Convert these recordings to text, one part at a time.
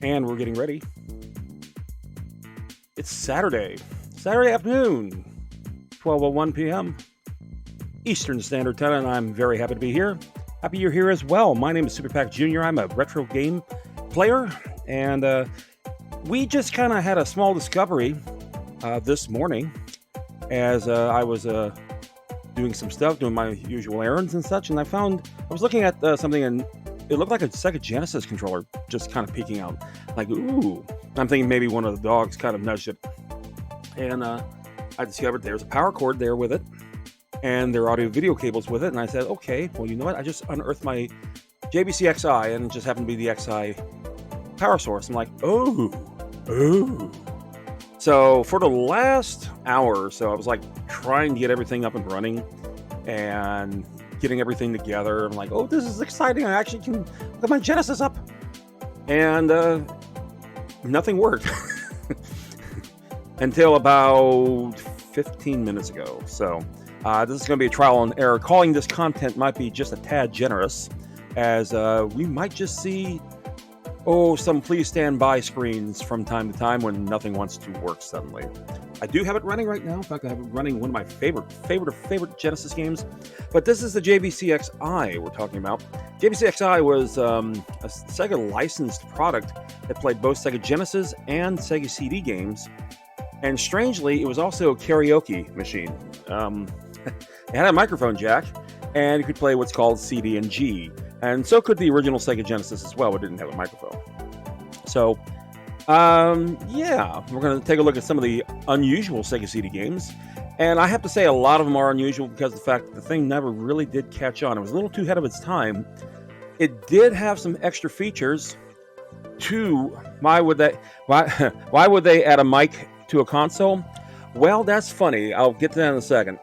And we're getting ready. It's Saturday afternoon, 12:01 p.m. Eastern Standard Time, and I'm very happy to be here. Happy you're here as well. My name is Super Pac Jr. I'm a retro game player, and we just kind of had a small discovery this morning as I was doing some stuff, doing my usual errands and such, and I was looking at something, and it looked like a SEGA Genesis controller just kind of peeking out. Like, ooh. I'm thinking maybe one of the dogs kind of nudged it. And I discovered there's a power cord there with it, and there are audio video cables with it, and I said, okay, well, you know what? I just unearthed my JVC XI, and it just happened to be the XI power source. I'm like, oh. So for the last hour or so, I was like trying to get everything up and running and getting everything together. I'm like, oh, this is exciting. I actually can get my Genesis up. And nothing worked until about 15 minutes ago. So this is going to be a trial and error. Calling this content might be just a tad generous, as we might just see some please stand by screens from time to time when nothing wants to work suddenly. I do have it running right now. In fact, I have it running one of my favorite Genesis games. But this is the JVC XI we're talking about. JVC XI was a Sega licensed product that played both Sega Genesis and Sega CD games. And strangely, it was also a karaoke machine. It had a microphone jack, and you could play what's called CD and G. And so could the original Sega Genesis as well. It didn't have a microphone. So, we're going to take a look at some of the unusual Sega CD games. And I have to say, a lot of them are unusual because of the fact that the thing never really did catch on. It was a little too ahead of its time. It did have some extra features. Why would they add a mic to a console? Well, that's funny. I'll get to that in a second.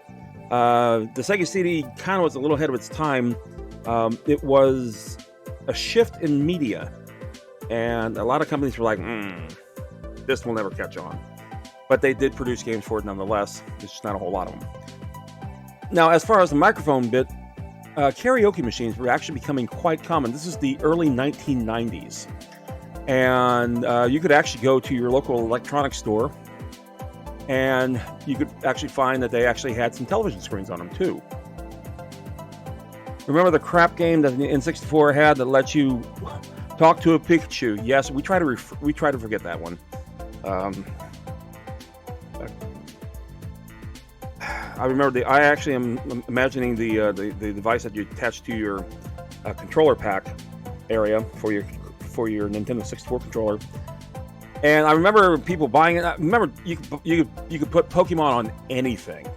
The Sega CD kind of was a little ahead of its time. It was a shift in media, and a lot of companies were like, this will never catch on. But they did produce games for it nonetheless. There's just not a whole lot of them. Now, as far as the microphone bit, karaoke machines were actually becoming quite common. This is the early 1990s. And you could actually go to your local electronics store, and you could actually find that they actually had some television screens on them too. Remember the crap game that the N64 had that let you talk to a Pikachu? Yes, we try to forget that one. I remember I actually am imagining the device that you attach to your controller pack area for your Nintendo 64 controller. And I remember people buying it. I remember you could put Pokemon on anything.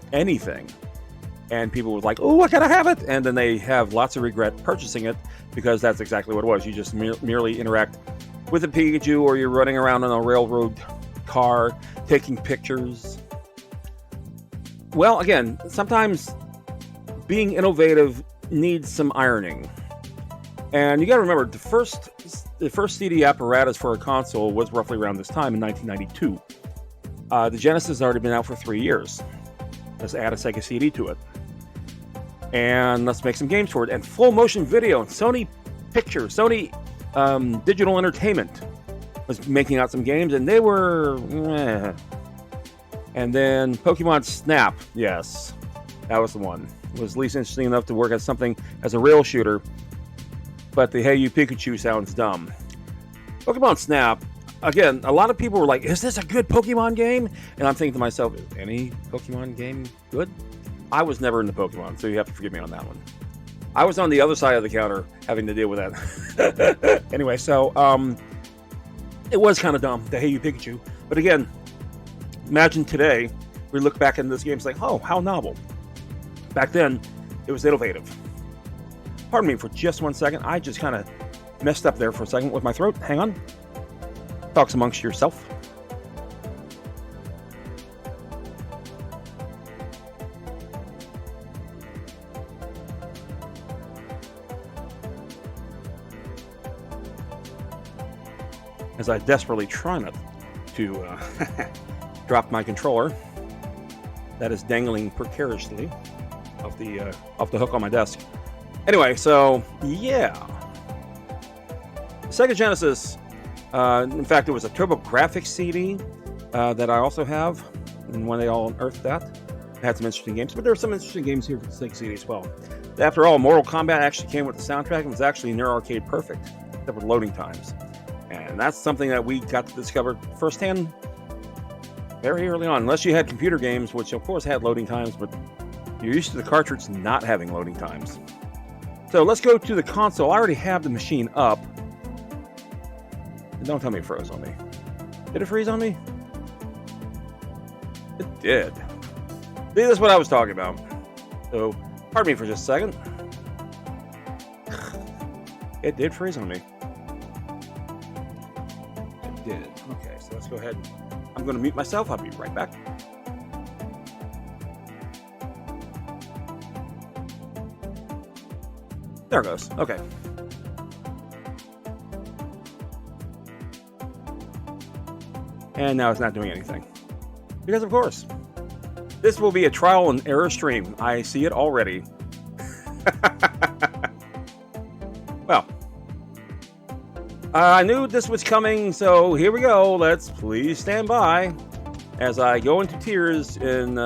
And people were like, oh, I gotta have it. And then they have lots of regret purchasing it, because that's exactly what it was. You just merely interact with a Pikachu, or you're running around in a railroad car taking pictures. Well, again, sometimes being innovative needs some ironing. And you gotta remember, the first CD apparatus for a console was roughly around this time in 1992. The Genesis has already been out for 3 years. Let's add a SEGA CD to it. And let's make some games for it. And full motion video, Sony Digital Entertainment was making out some games, and they were And then Pokemon Snap, yes, that was the one. It was at least interesting enough to work as something as a rail shooter, but the Hey You Pikachu sounds dumb. Pokemon Snap, again, a lot of people were like, is this a good Pokemon game? And I'm thinking to myself, is any Pokemon game good? I was never into Pokemon, so you have to forgive me on that one. I was on the other side of the counter having to deal with that. Anyway, so it was kind of dumb, the Hey You Pikachu. But again, imagine today, we look back in this game, it's like, oh, how novel. Back then, it was innovative. Pardon me for just 1 second. I just kind of messed up there for a second with my throat. Hang on. Talks amongst yourself. As I desperately try not to drop my controller that is dangling precariously off the hook on my desk. Anyway, so yeah, SEGA Genesis In fact, it was a TurboGrafx CD that I also have, and when they all unearthed that, it had some interesting games. But there are some interesting games here for the SEGA CD as well. After all, Mortal Kombat actually came with the soundtrack and was actually near arcade perfect, except for loading times. And that's something that we got to discover firsthand very early on, unless you had computer games, which of course had loading times, but you're used to the cartridge not having loading times. So let's go to the console. I already have the machine up. And don't tell me it froze on me. Did it freeze on me? It did. See, that's what I was talking about. So, pardon me for just a second. It did freeze on me. It did. Okay, so let's go ahead. I'm going to mute myself. I'll be right back. There it goes. Okay. And now it's not doing anything. Because, of course, this will be a trial and error stream. I see it already. Well, I knew this was coming, so here we go. Let's please stand by as I go into tears and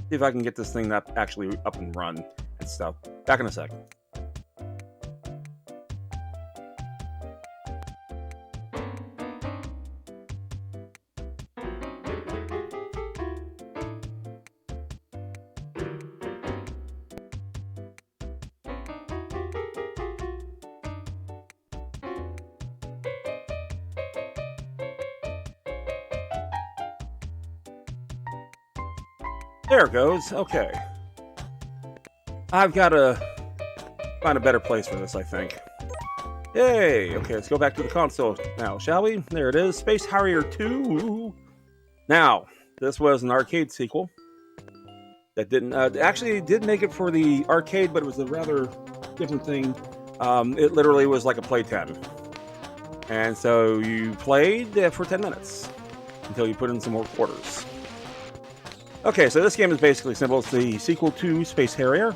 see if I can get this thing actually up and run and stuff. Back in a sec. There it goes. Okay. I've got to find a better place for this, I think. Yay! Okay, let's go back to the console now, shall we? There it is. Space Harrier 2. Now, this was an arcade sequel that didn't... actually, it did make it for the arcade, but it was a rather different thing. It literally was like a Play 10. And so you played for 10 minutes until you put in some more quarters. Okay, so this game is basically simple. It's the sequel to Space Harrier.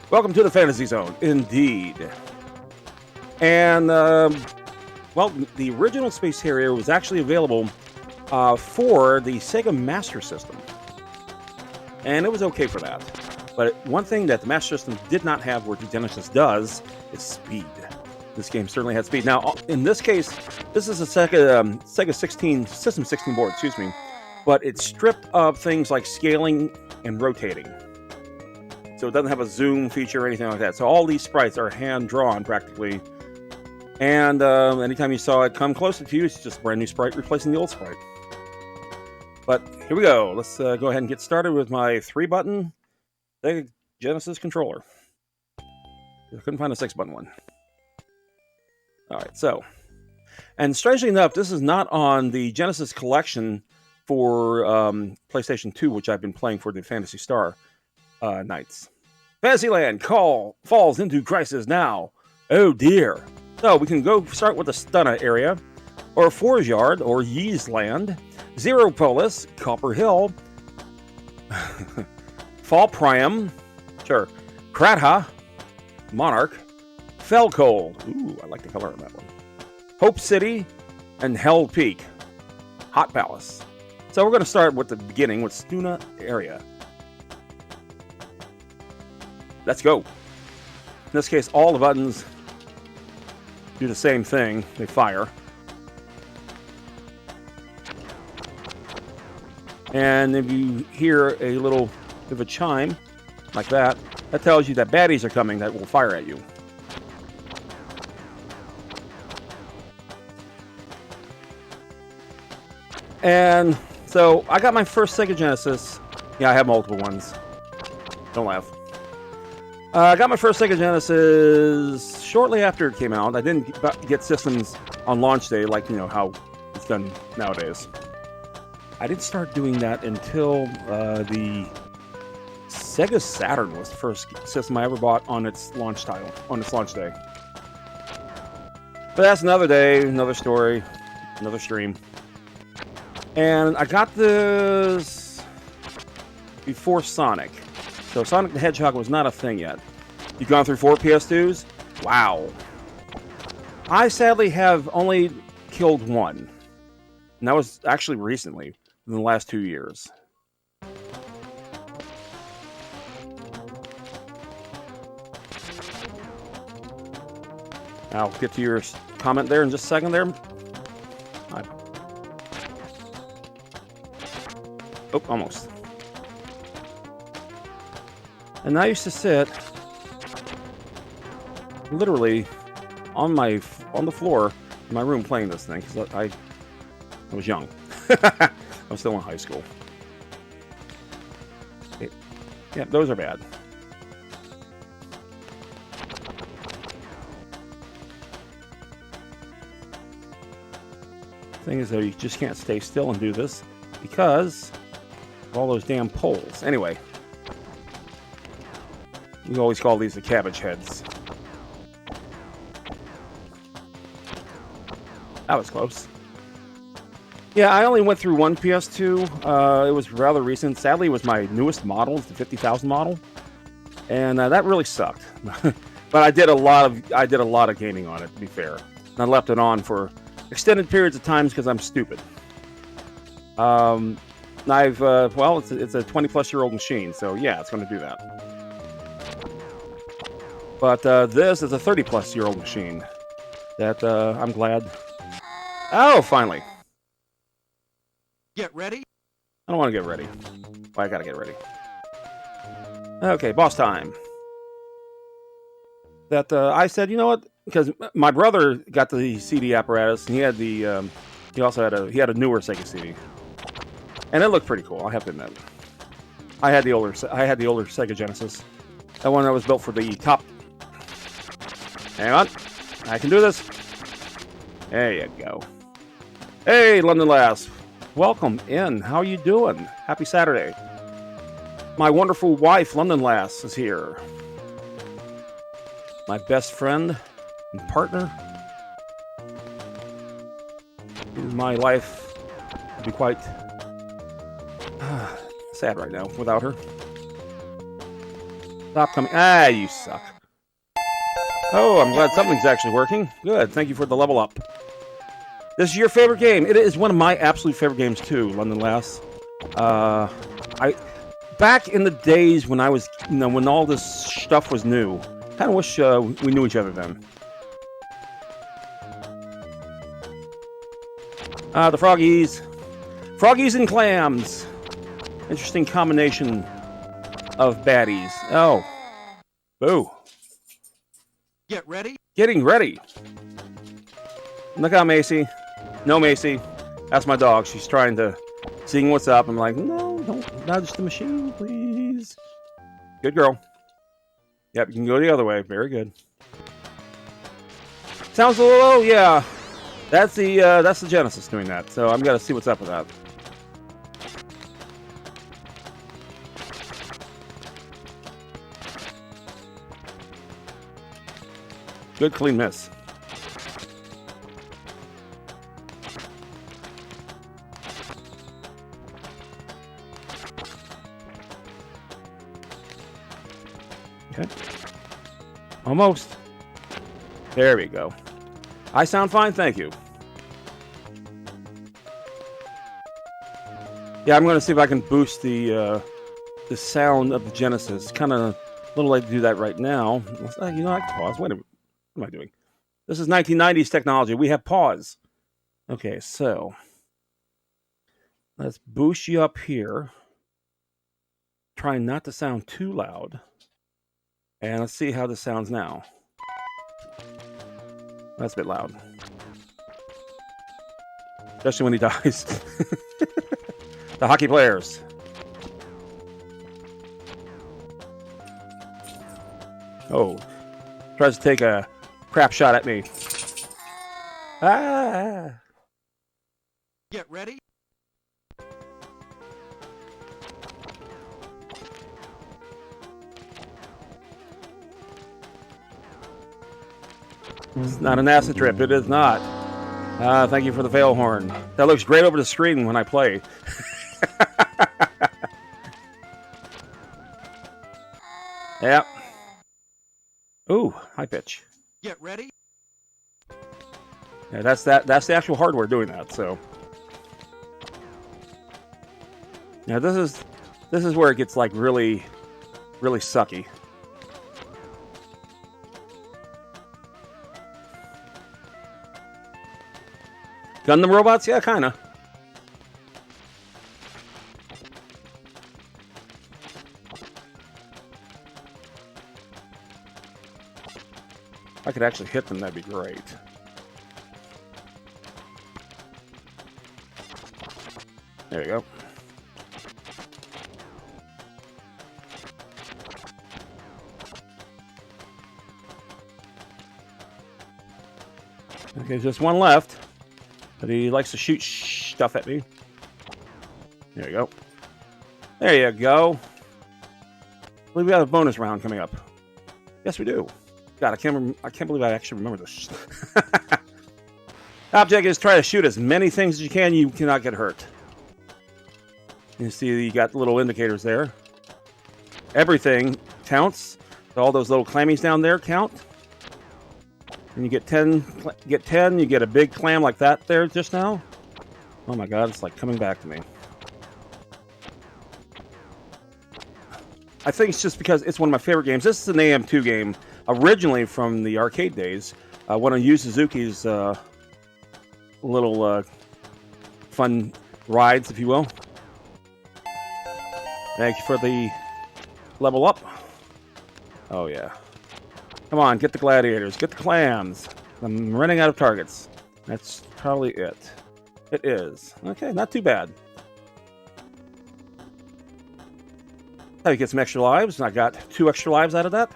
Welcome to the Fantasy Zone, indeed. And, well, the original Space Harrier was actually available for the Sega Master System. And it was okay for that. But one thing that the Master System did not have, where the Genesis does, is speed. This game certainly had speed. Now, in this case, this is a Sega 16, System 16 board, excuse me. But it's stripped of things like scaling and rotating. So it doesn't have a zoom feature or anything like that. So all these sprites are hand-drawn, practically. And anytime you saw it come closer to you, it's just a brand new sprite replacing the old sprite. But here we go. Let's go ahead and get started with my 3-button SEGA Genesis controller. I couldn't find a 6-button one. Alright, so. And strangely enough, this is not on the Genesis collection for PlayStation 2, which I've been playing for the Phantasy Star nights. Fantasyland falls into crisis now. Oh dear. So we can go start with the Stunna area, or Forge Yard, or Yee's Land, Zero Polis, Copper Hill, Fall Priam, sure, Kratha, Monarch, Fellcold, ooh, I like the color on that one, Hope City, and Hell Peak, Hot Palace. So we're going to start with the beginning, with Stunna area. Let's go. In this case, all the buttons do the same thing. They fire. And if you hear a little bit of a chime, like that, that tells you that baddies are coming that will fire at you. And so I got my first SEGA Genesis. Yeah, I have multiple ones. Don't laugh. I got my first SEGA Genesis shortly after it came out. I didn't get systems on launch day like, you know, how it's done nowadays. I didn't start doing that until the SEGA Saturn was the first system I ever bought on its launch day. But that's another day, another story, another stream. And I got this before Sonic. So Sonic the Hedgehog was not a thing yet. You've gone through 4 PS2s? Wow. I sadly have only killed one. And that was actually recently, in the last 2 years. I'll get to your comment there in just a second there. Oh, almost. And I used to sit literally on the floor in my room playing this thing because I was young. I was still in high school. Yeah, those are bad. Thing is, though, you just can't stay still and do this because of all those damn poles. Anyway, we always call these the cabbage heads. That was close. Yeah, I only went through one PS2. It was rather recent. Sadly, it was my newest model, the 50,000 model, and that really sucked. But I did a lot of gaming on it, to be fair. And I left it on for extended periods of times because I'm stupid. Well, it's a 20-plus-year-old machine, so yeah, it's going to do that. But this is a 30-plus-year-old machine that I'm glad. Oh, finally. Get ready? I don't want to get ready. But I gotta get ready. Okay, boss time. That I said, you know what? Because my brother got the CD apparatus, and he had the he had a newer SEGA CD, and it looked pretty cool. I have to admit. I had the older SEGA Genesis, that one that was built for the top. Hang on, I can do this. There you go. Hey, London Lass. Welcome in. How you doing? Happy Saturday. My wonderful wife, London Lass, is here. My best friend and partner. My life would be quite sad right now without her. Stop coming. Ah, you suck. Oh, I'm glad something's actually working. Good. Thank you for the level up. This is your favorite game. It is one of my absolute favorite games too, London Lass. Back in the days when I was, when all this stuff was new, kind of wish we knew each other then. The froggies and clams. Interesting combination of baddies. Oh, boo. Get ready. Getting ready. Look out, Macy. No, Macy. That's my dog. She's trying to seeing what's up. I'm like, no, don't nudge the machine, please. Good girl. Yep, you can go the other way. Very good. Sounds a little low, yeah. That's the Genesis doing that. So I'm gonna see what's up with that. Good clean miss. Okay. Almost. There we go. I sound fine, thank you. Yeah, I'm going to see if I can boost the sound of the Genesis. Kind of a little late to do that right now. You know, I can pause. Wait a minute. What am I doing? This is 1990s technology. We have pause. Okay, so let's boost you up here. Trying not to sound too loud. And let's see how this sounds now. That's a bit loud. Especially when he dies. The hockey players. Oh. Tries to take a crap shot at me. Ah! Get ready. It's not an acid trip. It is not. Thank you for the fail horn. That looks great over the screen when I play. Yep. Ooh, high pitch. Get ready. Yeah, that's the actual hardware doing that. So now this is where it gets like really sucky. Gundam robots, yeah, kind of. If I could actually hit them, that'd be great. There you go. Okay, just one left. But he likes to shoot stuff at me. There you go. There you go. I believe we have a bonus round coming up. Yes, we do. God, I can't believe I actually remember this. Object is try to shoot as many things as you can. You cannot get hurt. You see, you got little indicators there. Everything counts. All those little clammies down there count. And you get 10. Get 10. You get a big clam like that there just now. Oh my God, it's like coming back to me. I think it's just because it's one of my favorite games. This is an AM2 game, originally from the arcade days. One of Yu Suzuki's little fun rides, if you will. Thank you for the level up. Oh yeah. Come on, get the gladiators, get the clams. I'm running out of targets. That's probably it. It is. Okay, not too bad. How you get some extra lives, and I got 2 extra lives out of that.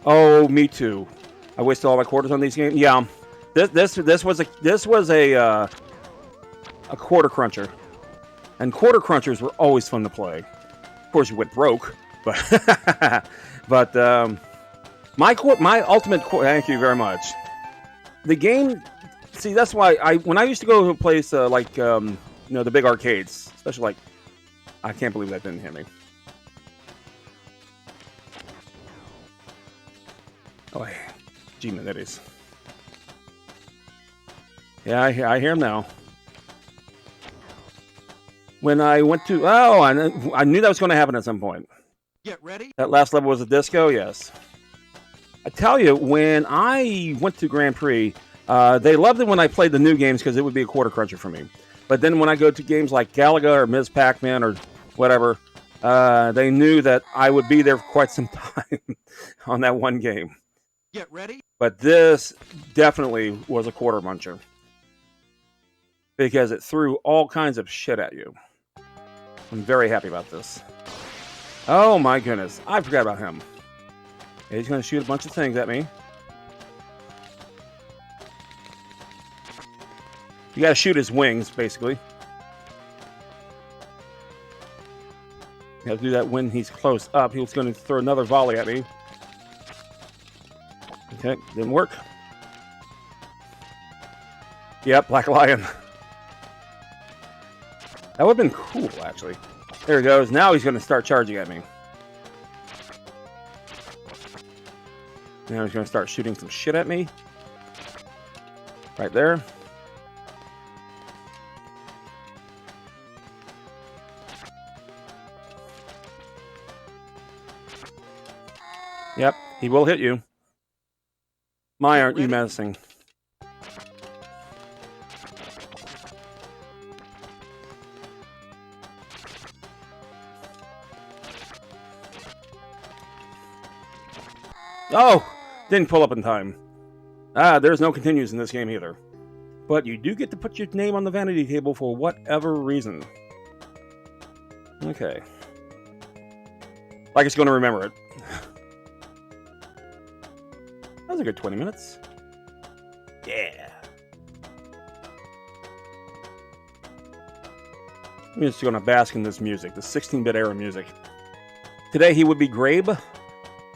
Oh, me too. I wasted all my quarters on these games. Yeah, this was a quarter cruncher, and quarter crunchers were always fun to play. Of course, you went broke, but my ultimate. Thank you very much. The game. See, that's why when I used to go to a place like the big arcades, especially like, I can't believe that didn't hit me. Oh, gee, man, that is. Yeah, I hear him now. When I went to, I knew that was going to happen at some point. Get ready. That last level was a disco, yes. I tell you, when I went to Grand Prix, they loved it when I played the new games because it would be a quarter cruncher for me. But then when I go to games like Galaga or Ms. Pac-Man or whatever, they knew that I would be there for quite some time on that one game. Get ready. But this definitely was a quarter muncher because it threw all kinds of shit at you. I'm very happy about this. Oh my goodness, I forgot about him. He's going to shoot a bunch of things at me. You got to shoot his wings, basically. You got to do that when he's close up. He was going to throw another volley at me. Okay, didn't work. Yep, Black Lion. That would have been cool, actually. There he goes. Now he's going to start charging at me. Now he's going to start shooting some shit at me. Right there. Yep, he will hit you. My, aren't you menacing? Oh! Didn't pull up in time. There's no continues in this game either. But you do get to put your name on the vanity table for whatever reason. Okay. Like it's going to remember it. That was a good 20 minutes. Yeah. I'm just going to bask in this music, the 16-bit era music. Today he would be Grabe.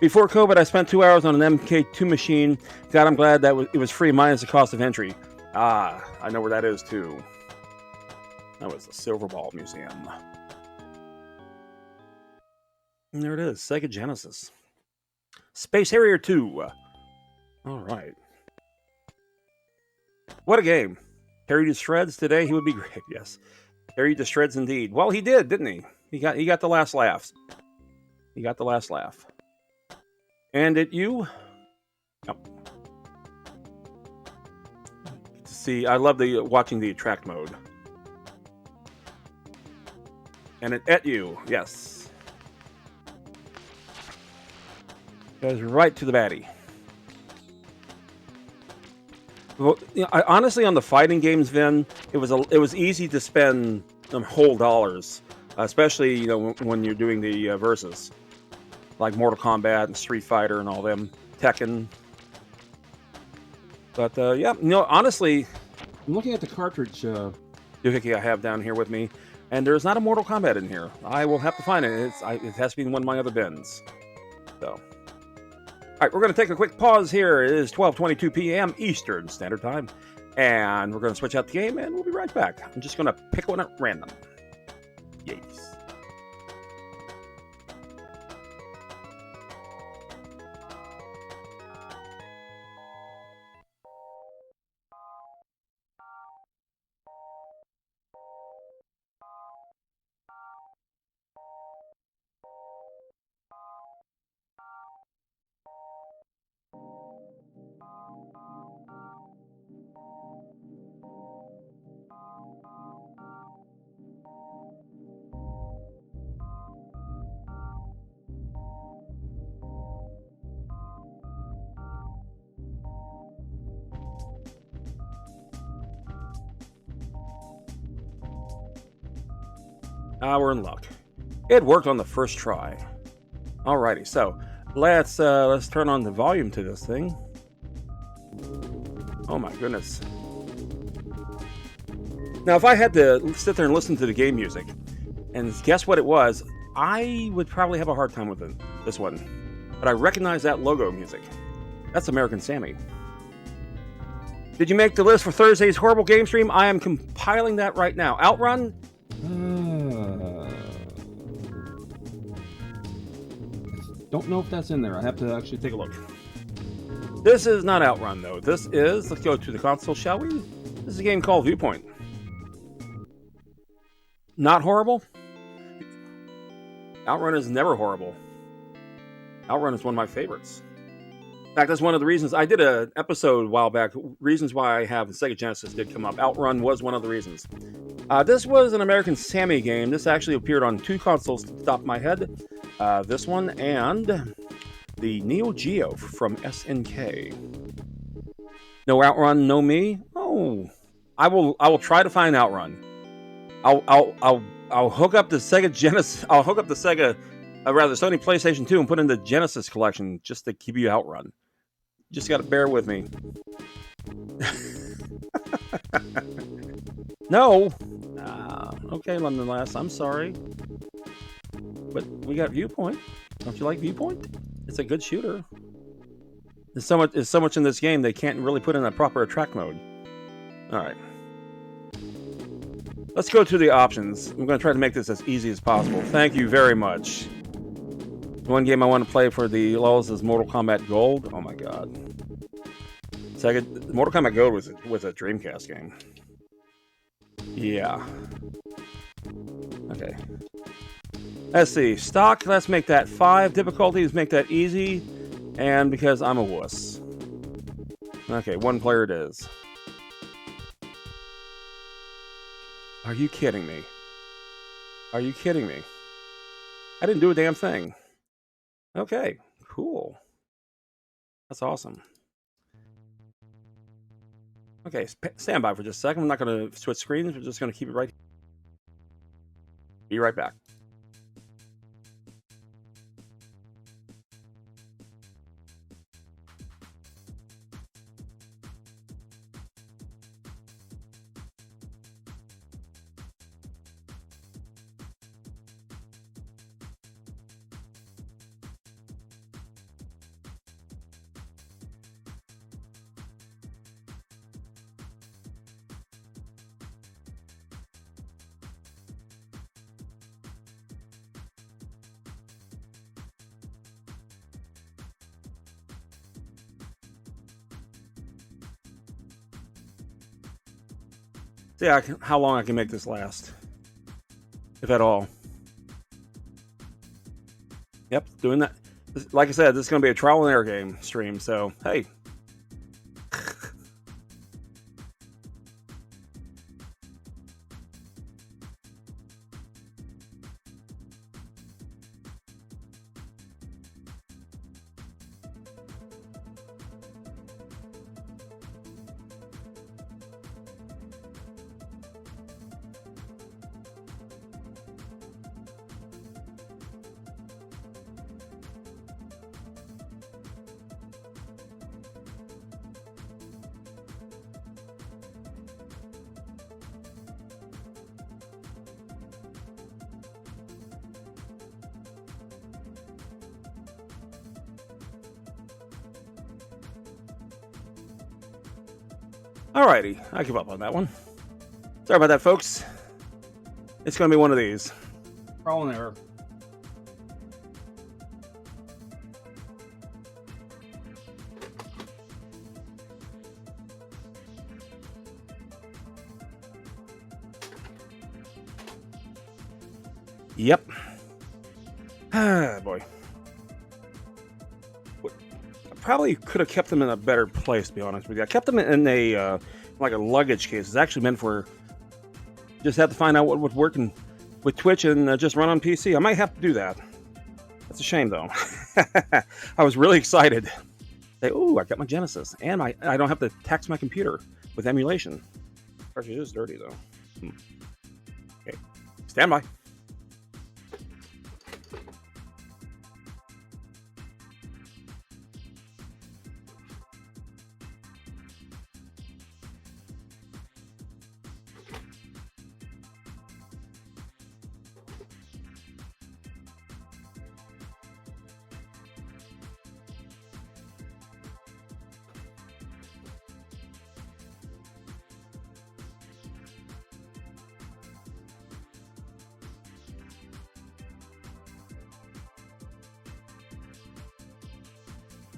Before COVID, I spent 2 hours on an MK2 machine. God, I'm glad that it was free minus the cost of entry. Ah, I know where that is too. That was the Silver Ball Museum. And there it is, SEGA Genesis. Space Harrier 2. All right. What a game. Harry to shreds today. He would be great. Yes. Harry to shreds indeed. Well, he did, didn't he? He got the last laugh. He got the last laugh. And at you? Yep. See, I love the watching the attract mode. And it at you, yes. Goes right to the baddie. Well, honestly, on the fighting games, Vin, it was easy to spend whole dollars, especially when you're doing the versus, like Mortal Kombat and Street Fighter and all them, Tekken. But yeah, honestly, I'm looking at the cartridge doohickey I have down here with me, and there's not a Mortal Kombat in here. I will have to find it. It has to be in one of my other bins. So. All right, we're going to take a quick pause here. It is 12:22 p.m. Eastern Standard Time, and we're going to switch out the game, and we'll be right back. I'm just going to pick one at random. Yes. We're in luck. It worked on the first try. Alrighty, so let's turn on the volume to this thing. Oh my goodness. Now, if I had to sit there and listen to the game music and guess what it was, I would probably have a hard time with this one. But I recognize that logo music. That's American Sammy. Did you make the list for Thursday's horrible game stream? I am compiling that right now. Outrun? Don't know if that's in there. I have to actually take a look. This is not Outrun, though. This is... Let's go to the console, shall we? This is a game called Viewpoint. Not horrible? Outrun is never horrible. Outrun is one of my favorites. In fact, that's one of the reasons I did an episode a while back. Reasons why I have the SEGA Genesis did come up. Outrun was one of the reasons. This was an American Sammy game. This actually appeared on 2 consoles to the top of my head. This one and the Neo Geo from SNK. No Outrun, no me. Oh, I will try to find Outrun. I'll hook up the SEGA Genesis. I'll hook up the Sony PlayStation 2 and put in the Genesis collection just to keep you Outrun. Just got to bear with me. No. Okay, London Lass. I'm sorry. But we got Viewpoint. Don't you like Viewpoint? It's a good shooter. There's so much in this game they can't really put in a proper attract mode. All right. Let's go to the options. I'm going to try to make this as easy as possible. Thank you very much. One game I want to play for the lulz is Mortal Kombat Gold. Oh my god. Mortal Kombat Gold was a Dreamcast game. Yeah. Okay. Let's see. Stock, let's make that 5. Difficulties, make that easy. And because I'm a wuss. Okay, 1 player it is. Are you kidding me? Are you kidding me? I didn't do a damn thing. Okay, cool. That's awesome. Okay, stand by for just a second. I'm not going to switch screens. We're just going to keep it right here. Be right back. See how long I can make this last, if at all. Yep, doing that. Like I said, this is going to be a trial and error game stream, so hey. Alrighty, I give up on that one. Sorry about that, folks. It's going to be one of these. Trial and error. Yep. Ah, boy. I probably could have kept them in a better place, to be honest with you. I kept them in a like a luggage case. It's actually meant for. Just have to find out what would work with Twitch and just run on PC. I might have to do that. That's a shame, though. I was really excited. Say, ooh, I got my Genesis, and I don't have to tax my computer with emulation. Cartridge is dirty, though. Okay, stand by.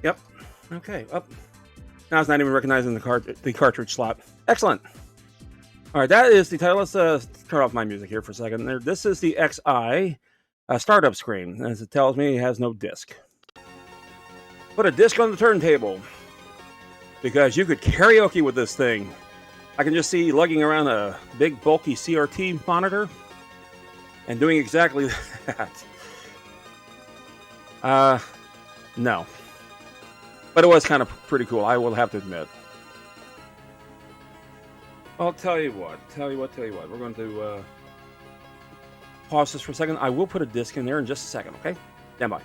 Yep. Okay. Up. Now it's not even recognizing the cartridge slot. Excellent. All right, that is the title. Let's turn off my music here for a second. This is the XI startup screen, as it tells me it has no disc. Put a disc on the turntable because you could karaoke with this thing. I can just see lugging around a big bulky CRT monitor and doing exactly that. No. But it was kind of pretty cool, I will have to admit. I'll tell you what. We're going to pause this for a second. I will put a disc in there in just a second, okay? Stand by.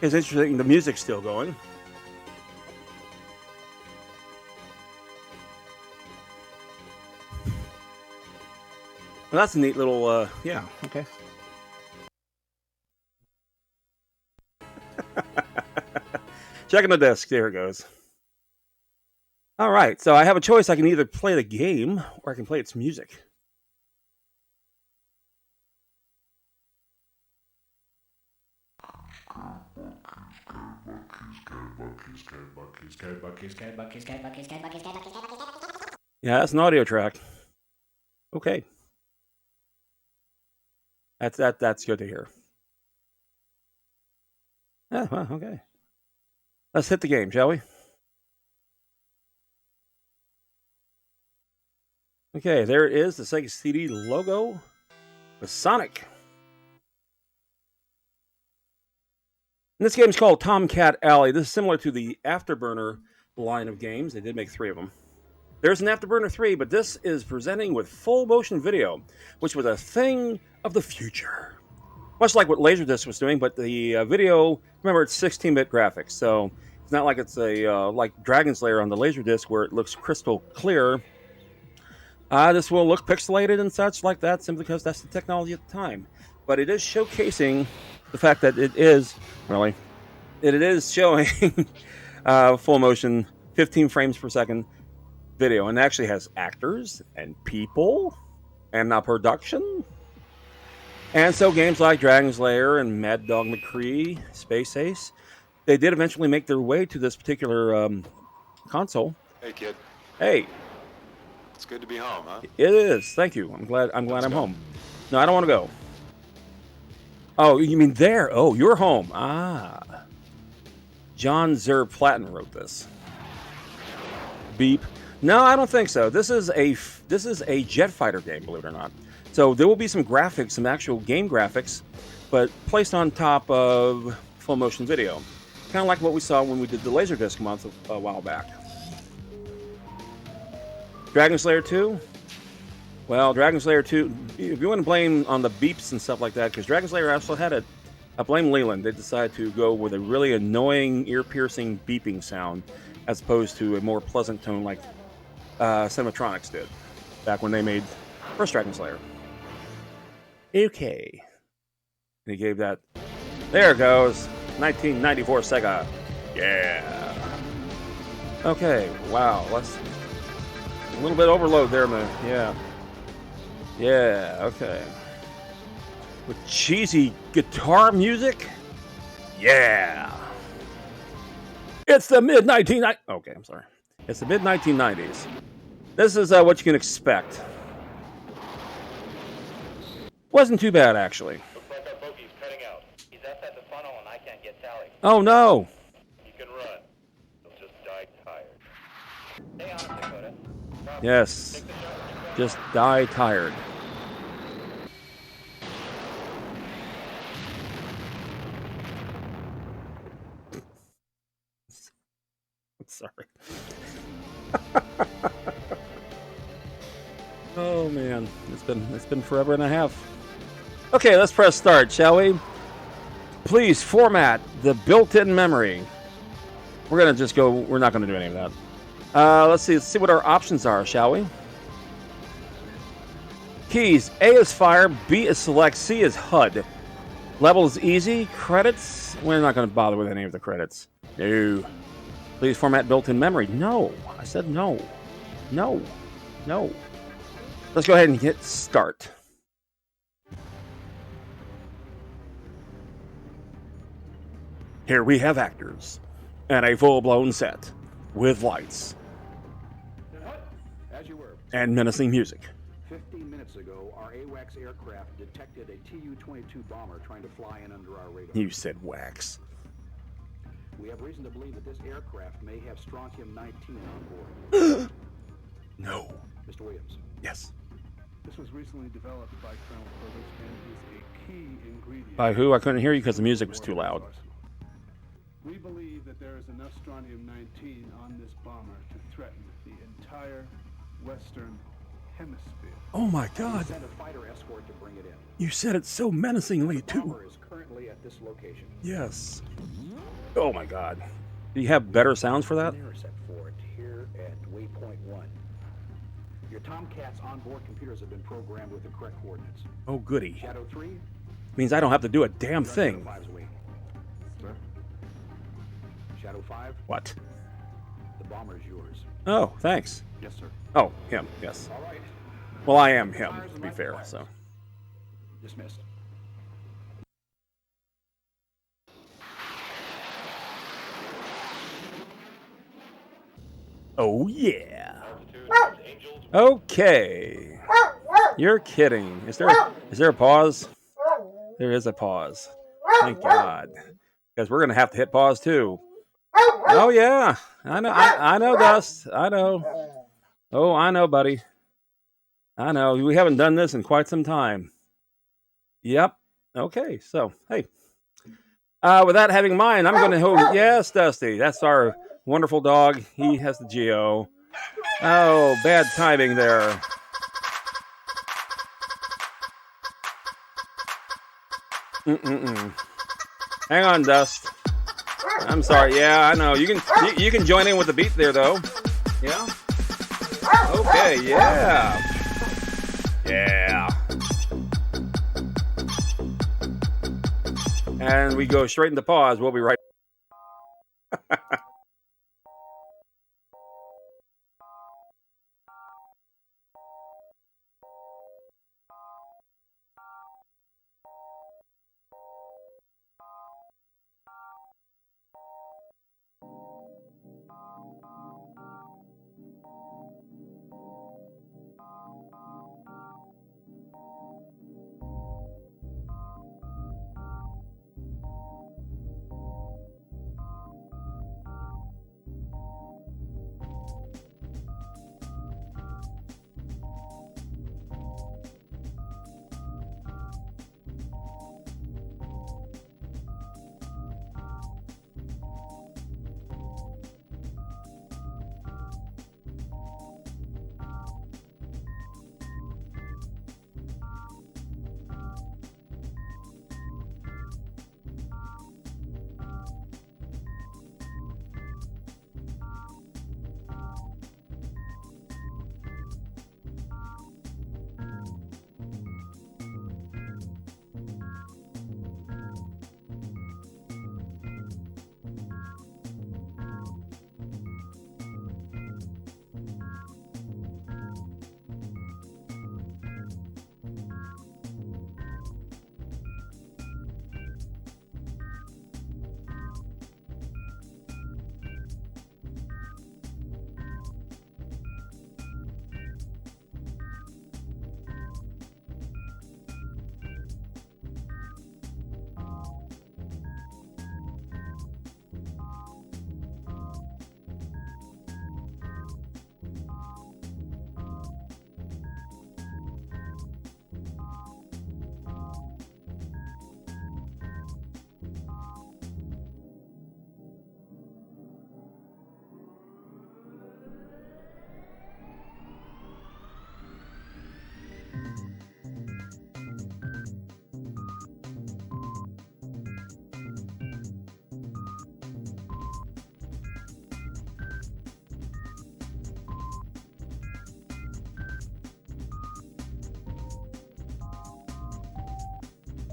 It's interesting, the music's still going. Well, that's a neat little, yeah, okay. Checking the disc, there it goes. All right, so I have a choice. I can either play the game or I can play its music. Yeah, that's an audio track. Okay. That's good to hear. Yeah, well, okay. Let's hit the game, shall we? Okay, there it is, the SEGA CD logo with Sonic. And this game is called Tomcat Alley. This is similar to the Afterburner line of games. They did make 3 of them. There's an Afterburner 3, but this is presenting with full motion video, which was a thing of the future. much like what Laserdisc was doing, but the video, remember, it's 16-bit graphics, so it's not like it's a like Dragon's Lair on the Laserdisc where it looks crystal clear. This will look pixelated and such like that simply because that's the technology at the time. But it is showcasing the fact that it is showing full motion, 15 frames per second video, and actually has actors and people and production. And so games like Dragon's Lair and Mad Dog McCree, Space Ace, they did eventually make their way to this particular console. Hey, kid. Hey. It's good to be home, huh? It is. Thank you. I'm glad I'm home. No, I don't want to go. Oh, you mean there? Oh, you're home. Ah. John Zerb Platten wrote this. Beep. No, I don't think so. This is a jet fighter game, believe it or not. So there will be some graphics, some actual game graphics, but placed on top of full motion video. Kind of like what we saw when we did the Laserdisc month a while back. Dragon's Lair 2? Well, Dragon's Lair 2, if you want to blame on the beeps and stuff like that, because Dragon's Lair also had it, I blame Leland. They decided to go with a really annoying, ear-piercing beeping sound as opposed to a more pleasant tone like Cinematronics did back when they made first Dragon's Lair. Okay. And he gave that. There it goes. 1994 Sega. Yeah. Okay. Wow. Let's. A little bit overload there, man. Yeah. Yeah. Okay. With cheesy guitar music. Yeah. It's the mid 1990s. Okay, I'm sorry. It's the mid 1990s. This is what you can expect. Wasn't too bad, actually. Looks like our bogey's cutting out. He's outside the funnel and I can't get Sally. Oh, no. You can run. He'll just die tired. Stay on him, Dakota. Yes. Just die tired. I'm sorry. Oh, man. It's been forever and a half. Okay, let's press start, shall we? Please format the built-in memory. We're gonna just go. We're not gonna do any of that. Let's see what our options are, shall we? Keys: A is fire, B is select, C is HUD. Level is easy. Credits: we're not gonna bother with any of the credits. No. Please format built-in memory. No, I said no. No. No. Let's go ahead and hit start. Here we have actors and a full-blown set with lights As you were. and menacing music. 15 minutes ago, our AWACS aircraft detected a Tu-22 bomber trying to fly in under our radar. You said wax. We have reason to believe that this aircraft may have strontium-19 on board. No. Mr. Williams. Yes. This was recently developed by Colonel Purvis and is a key ingredient. By who? I couldn't hear you because the music was too loud. We believe that there is enough strontium-19 on this bomber to threaten the entire Western Hemisphere. Oh my God. Send a fighter escort to bring it in. You said it so menacingly, The too. bomber is currently at this location. Yes. Oh my God. Do you have better sounds for that? Intercept for it here at waypoint 1. Your Tomcats onboard computers have been programmed with the correct coordinates. Oh, goody. Shadow 3. Means I don't have to do a damn Shadow thing. 5's away. Sir? Shadow 5. What? The bomber's yours. Oh, thanks. Yes, sir. Oh, him. Yes. All right. Well, I am him, to be fair, so. Dismissed. Oh, yeah. Okay. You're kidding. Is there a pause? There is a pause. Thank God. Because we're going to have to hit pause, too. Oh, yeah. I know. I know, Dust. I know. Oh, I know, buddy. I know. We haven't done this in quite some time. Yep. Okay. So, hey. With that having in mind, I'm going to... Yes, Dusty. That's our wonderful dog. He has the Geo. Oh, bad timing there. Hang on, Dust. I'm sorry. Yeah, I know. You can join in with the beat there, though. Yeah. Okay. Yeah. Yeah. And we go straight into pause. We'll be right.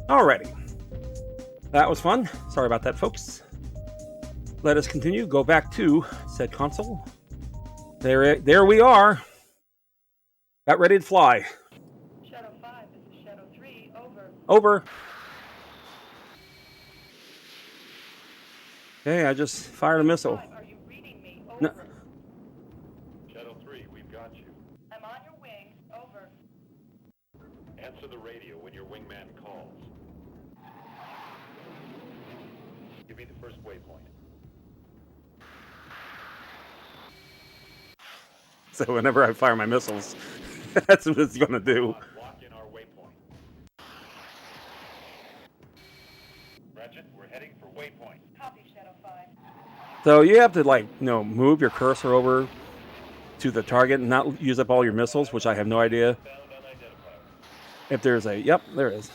Alrighty. That was fun. Sorry about that, folks. Let us continue. Go back to said console. There we are. Got ready to fly. Shadow 5, this is Shadow 3, over. Over. Okay, I just fired a missile. Are you reading me? Over. No. Shadow 3, we've got you. I'm on your wings, over. Answer the radio when your wingman calls. Give me the first waypoint. So whenever I fire my missiles, that's what it's going to do. Lock in our waypoint. Ratchet, we're heading for waypoint. Copy, Shadow 5. So you have to move your cursor over to the target and not use up all your missiles, which I have no idea Found unidentified. if there's a... Yep, there is.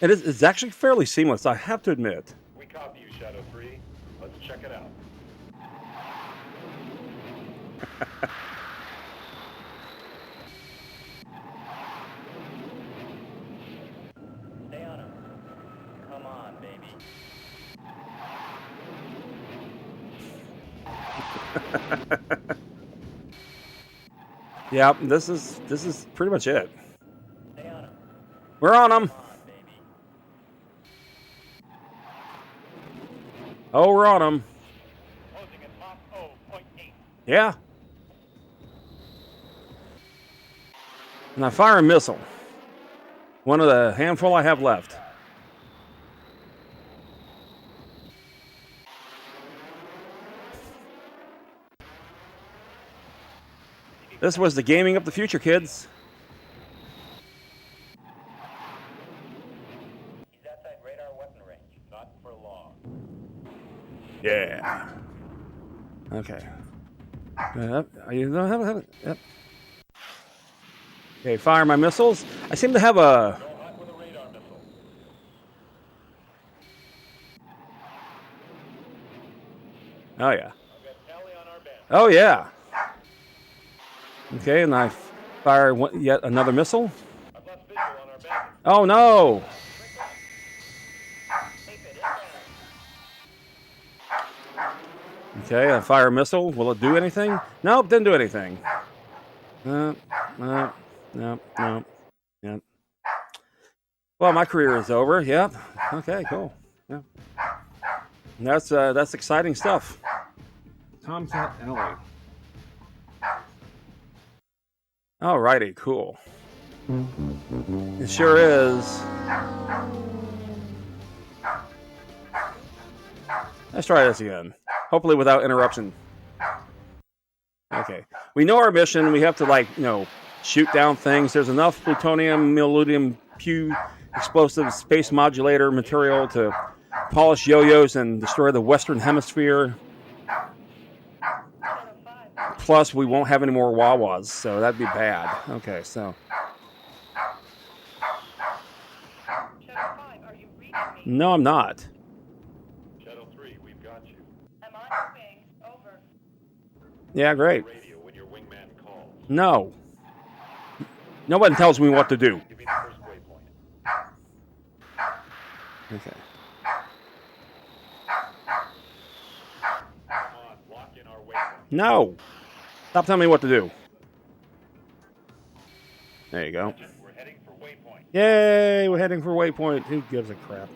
It's actually fairly seamless, I have to admit. We copy you, Shadow 3. Let's check it out. Stay on him. Come on, baby. Yeah, this is pretty much it. Stay on him. We're on them. Come on, baby. Oh, we're on them. Closing at Mach 0.8. Yeah. And I fire a missile. One of the handful I have left. This was the gaming of the future, kids. He's outside radar weapon range. Not for long. Yeah. Okay. Yep. Okay, fire my missiles. I seem to have a Oh, yeah. I've got tally on our band. Oh, yeah. Okay, and I fire yet another missile. I've lost visual on our band. Oh, no. Okay, I fire a missile. Will it do anything? Nope, didn't do anything. No. Yep. Well, my career is over. Yep. Okay, cool. Yeah. That's exciting stuff. Tomcat Alley. Alrighty, cool. It sure is. Let's try this again. Hopefully without interruption. Okay. We know our mission. We have to, shoot down things. There's enough plutonium, milludium, pew, explosive space modulator material to polish yo-yos and destroy the Western Hemisphere. Plus, we won't have any more Wawas, so that'd be bad. Okay, so. Shadow 5, are you reading me? No, I'm not. Shadow 3, we've got you. I'm on your wings. Over. Yeah, great. Radio when your wingman calls. No. Nobody tells me what to do. Give me the first waypoint. Okay. Come on, lock in our waypoint. No. Stop telling me what to do. There you go. We're heading for waypoint. Yay, we're heading for waypoint. Who gives a crap?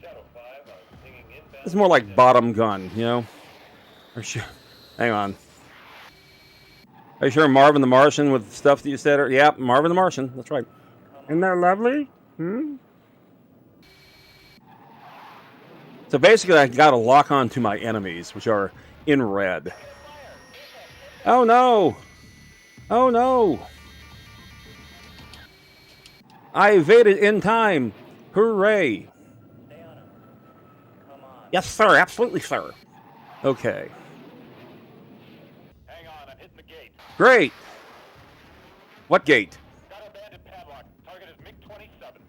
Shadow 5, I'm pinging inbound. It's more like bottom gun, Or hang on. Are you sure Marvin the Martian with the stuff that you said? Yeah, Marvin the Martian. That's right. Isn't that lovely? So basically, I got to lock on to my enemies, which are in red. Oh, no. Oh, no. I evaded in time. Hooray. Yes, sir. Absolutely, sir. Okay. Hang on, I'm hitting the gate. Great. What gate? Got a bandit padlock. Target is MiG-27.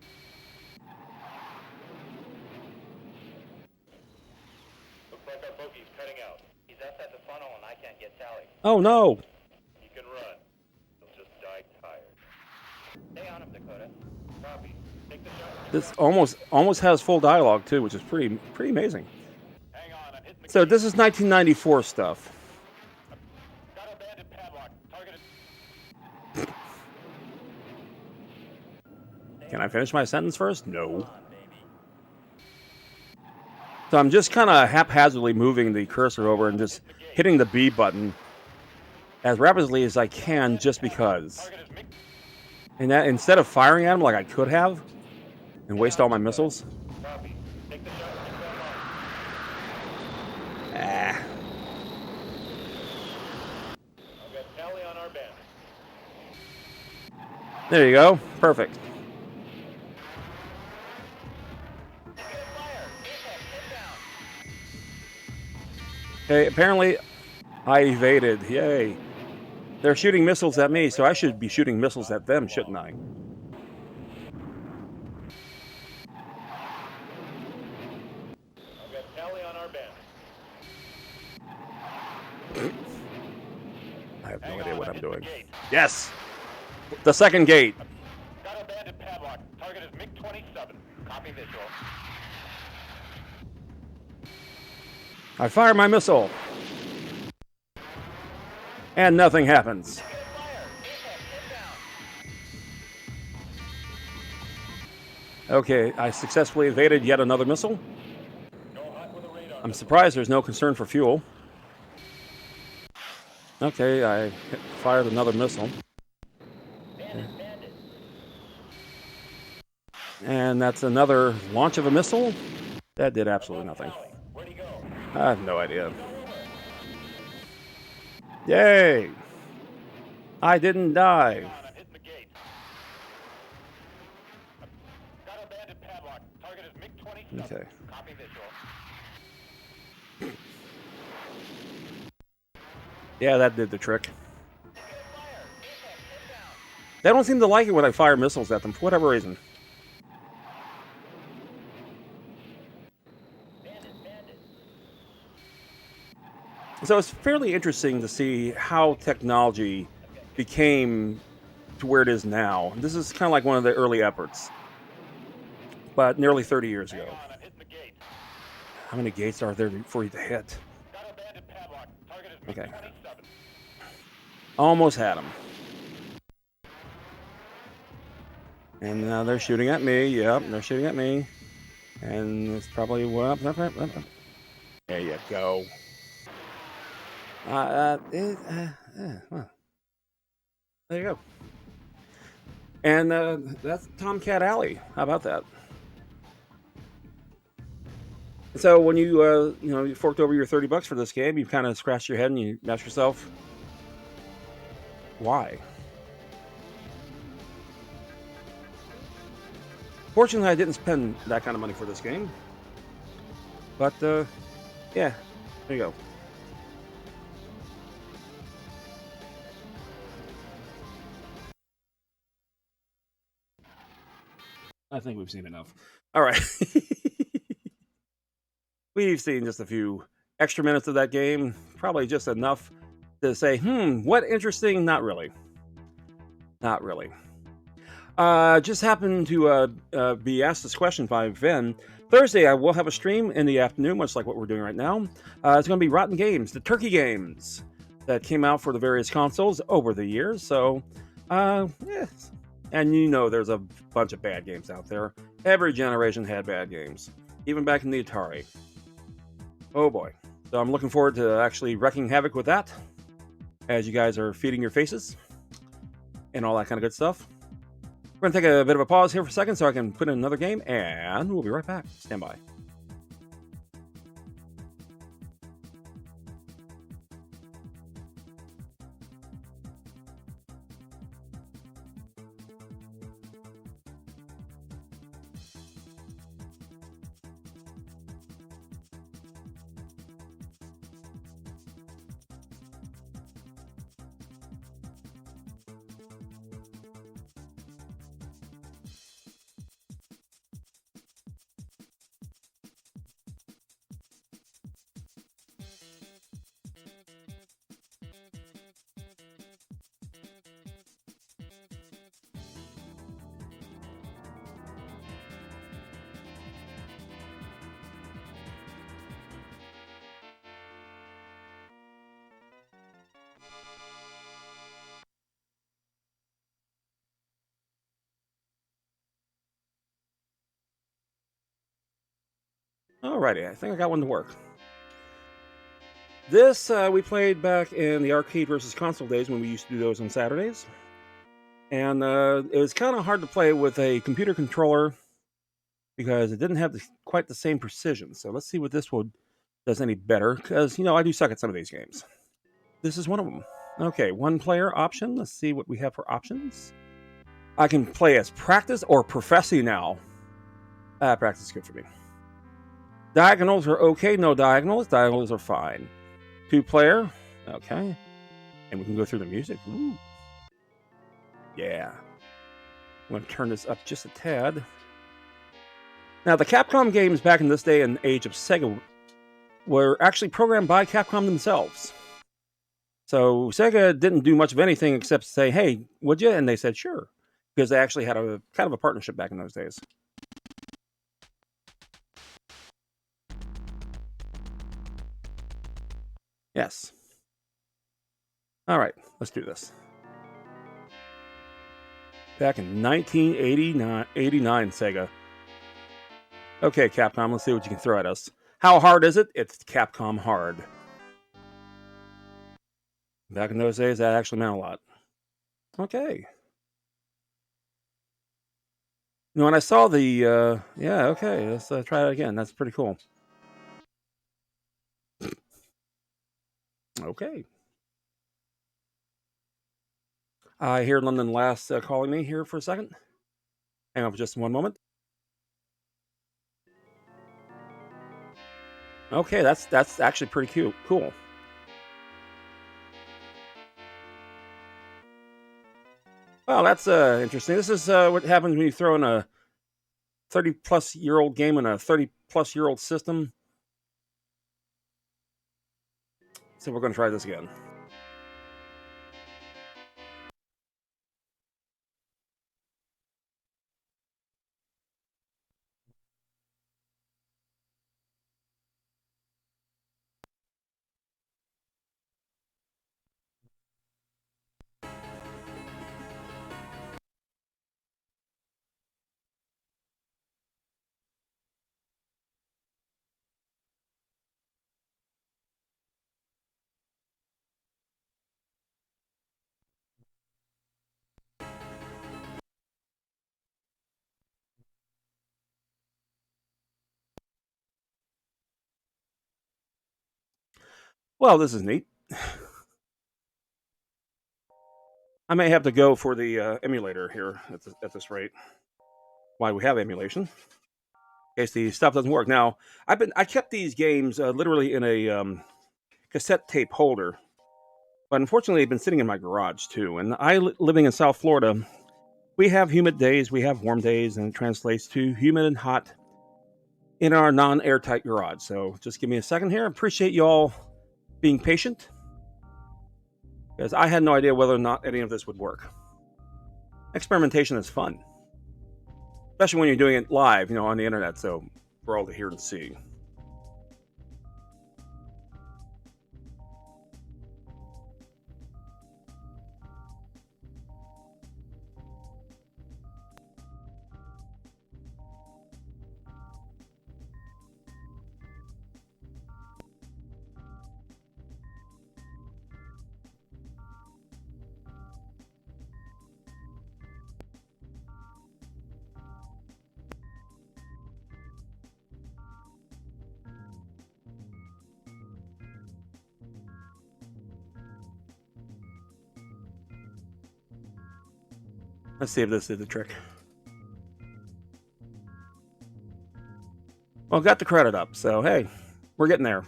Looks like our bogey's cutting out. He's outside the funnel and I can't get Tally. Oh, no. He can run. He'll just die tired. Stay on him, Dakota. Copy. Take the shot. This almost has full dialogue, too, which is pretty amazing. Hang on, I'm hitting the So gate. this is 1994 stuff. Got a bandit padlock. Target is... Can I finish my sentence first? No. So I'm just kind of haphazardly moving the cursor over and just hitting the B button as rapidly as I can just because. Target is MiG... And that instead of firing at him like I could have and waste all my missiles. Copy. Take the shot. Keep going on. Ah. I've got Tally on our bandit. There you go. Perfect. Okay, apparently I evaded. Yay. They're shooting missiles at me, so I should be shooting missiles at them, shouldn't I? I've got Tally on our bandit. I have no Hang idea on, what I'm hitting the doing. gate. Yes! The second gate. Got a bandit padlock. Target is MiG-27. Copy visual. I fire my missile. And nothing happens. Okay, I successfully evaded yet another missile. Go hot with a radar. I'm surprised there's no concern for fuel. Okay, I fired another missile. And that's another launch of a missile. That did absolutely nothing. Where'd he go? I have no idea. Yay! I didn't die. Hang on, I'm hitting the gate. Got a bandit padlock. Target is MiG-27. Okay. Copy visual. Yeah, that did the trick. They don't seem to like it when I fire missiles at them for whatever reason. So it's fairly interesting to see how technology became to where it is now. This is kind of like one of the early efforts, but nearly 30 years Hang ago. on, I'm hitting the gate. How many gates are there for you to hit? Got a bandit padlock. Target is Okay. MiG-27. Almost had him. And now they're shooting at me. Yep, they're shooting at me. And it's probably what? There you go. Well, there you go. And that's Tomcat Alley. How about that? So when you forked over your $30 for this game, you kind of scratched your head and you asked yourself, why? Fortunately, I didn't spend that kind of money for this game. But, yeah, there you go. I think we've seen enough. All right. We've seen just a few extra minutes of that game. Probably just enough to say, what interesting? Not really. Not really. Just happened to be asked this question by Vin. Thursday, I will have a stream in the afternoon, much like what we're doing right now. It's going to be Rotten Games, the turkey games that came out for the various consoles over the years. So, yes. And there's a bunch of bad games out there. Every generation had bad games, even back in the Atari. Oh boy. So I'm looking forward to actually wreaking havoc with that as you guys are feeding your faces and all that kind of good stuff. We're going to take a bit of a pause here for a second so I can put in another game, and we'll be right back. Stand by. Alrighty, I think I got one to work. This we played back in the arcade versus console days when we used to do those on Saturdays. And it was kind of hard to play with a computer controller because it didn't have quite the same precision. So let's see what this one does any better, because, I do suck at some of these games. This is one of them. Okay, one player option. Let's see what we have for options. I can play as practice or professional. Practice is good for me. Diagonals are okay. No diagonals. Diagonals are fine. 2-player. Okay. And we can go through the music. Ooh. Yeah. I'm going to turn this up just a tad. Now, the Capcom games back in this day and age of Sega were actually programmed by Capcom themselves. So Sega didn't do much of anything except say, hey, would you? And they said, sure. Because they actually had a kind of a partnership back in those days. Yes. All right, let's do this. Back in 1989, Sega. Okay, Capcom, let's see what you can throw at us. How hard is it? It's Capcom hard. Back in those days, that actually meant a lot. Okay. When I saw the, yeah, okay, let's try it again. That's pretty cool. Okay. I hear London Last calling me here for a second. Hang on for just one moment. Okay, that's actually pretty cute. Cool. Well, that's interesting. This is what happens when you throw in a 30-plus-year-old game in a 30-plus-year-old system. So we're going to try this again. Well, this is neat. I may have to go for the emulator here at this rate. Why we have emulation? In case the stuff doesn't work. Now, I kept these games literally in a cassette tape holder, but unfortunately, they've been sitting in my garage too. And living in South Florida, we have humid days, we have warm days, and it translates to humid and hot in our non-airtight garage. So just give me a second here. Appreciate you all being patient, because I had no idea whether or not any of this would work. Experimentation is fun, especially when you're doing it live, on the internet, so for all to hear and see. Let's see if this did the trick. Well, got the credit up, so hey, we're getting there.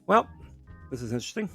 Well, this is interesting.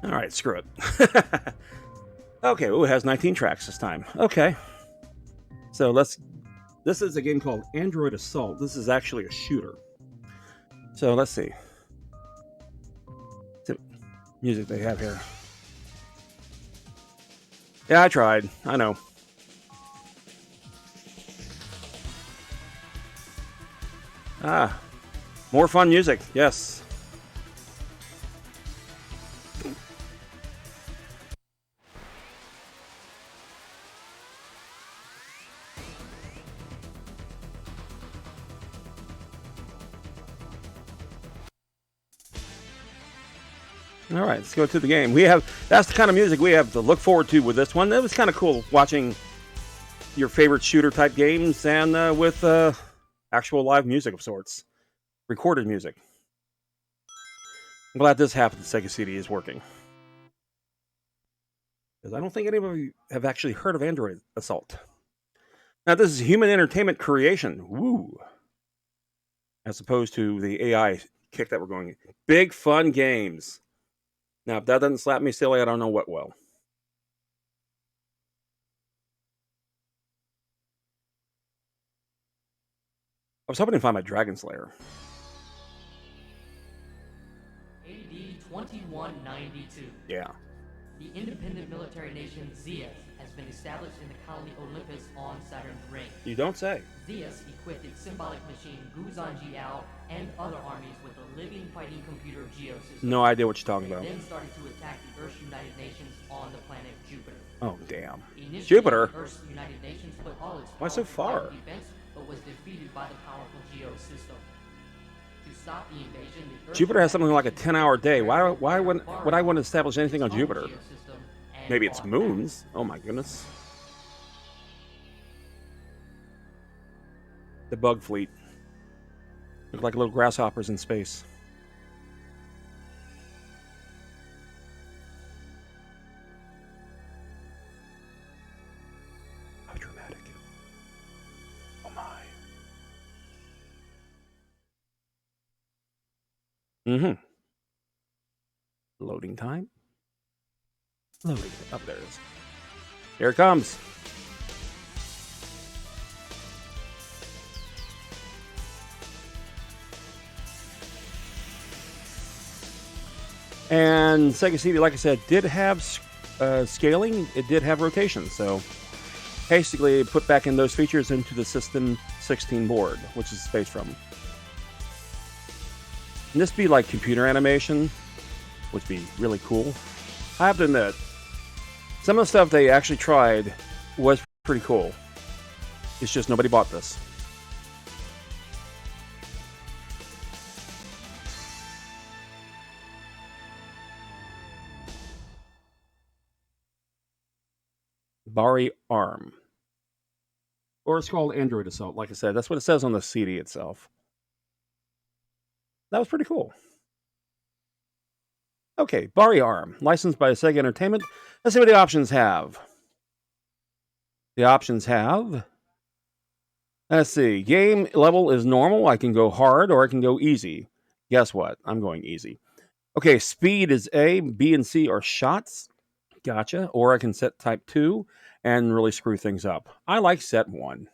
All right, screw it. Okay, it has 19 tracks this time. Okay. So this is a game called Android Assault. This is actually a shooter. So let's see. The music they have here. Yeah, I tried. I know. Ah, more fun music. Yes. All right, let's go to the game. That's the kind of music we have to look forward to with this one. It was kind of cool watching your favorite shooter type games and with actual live music of sorts, recorded music. I'm glad this half of the SEGA CD is working. Because I don't think any of you have actually heard of Android Assault. Now, this is human entertainment creation. Woo! As opposed to the AI kick that we're going. Big fun games. Now, if that doesn't slap me silly, I don't know what will. I was hoping to find my Dragon Slayer. AD 2192. Yeah. The independent military nation Zeus has been established in the colony Olympus on Saturn's ring. You don't say. Zeus equipped its symbolic machine Guzan Jiao and other armies with a living fighting computer geosystem. No idea what you're talking about. Then started to attack the Earth's United Nations on the planet Jupiter. Oh, damn. Initially, Jupiter? Earth's United Nations put all its Why so power far? into defense, but was defeated by the powerful geosystem. To stop the invasion, the Earth's Jupiter has something like a United 10-hour day. Nations Why would I want to establish anything on its own Jupiter? geosystem and Maybe it's fought moons. Oh my goodness. The bug fleet. Look like little grasshoppers in space. How dramatic. Oh my. Mm-hmm. Loading time. Loading. Up there it is. Here it comes. And SEGA CD, like I said, did have scaling. It did have rotation. So basically, put back in those features into the System 16 board, which is Space from. And this be like computer animation, which would be really cool. I have to admit, some of the stuff they actually tried was pretty cool. It's just nobody bought this. Bari ARM. Or it's called Android Assault. Like I said, that's what it says on the CD itself. That was pretty cool. Okay, Bari ARM, licensed by Sega Entertainment. Let's see what the options have. The options have... Let's see. Game level is normal. I can go hard or I can go easy. Guess what? I'm going easy. Okay, speed is A. B and C are shots. Gotcha. Or I can set type 2 and really screw things up. I like set 1.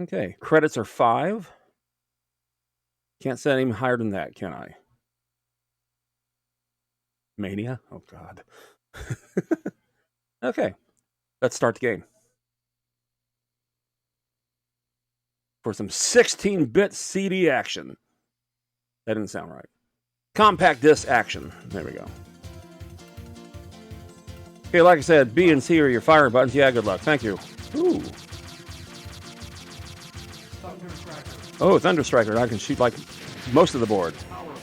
Okay, credits are 5. Can't set any higher than that, can I? Mania? Oh, God. Okay, let's start the game. For some 16-bit CD action. That didn't sound right. Compact disc action. There we go. Okay, like I said, B and C are your fire buttons. Yeah, good luck. Thank you. Ooh. Thunder Striker. Oh, Thunder Striker. I can shoot like most of the board. Power Up.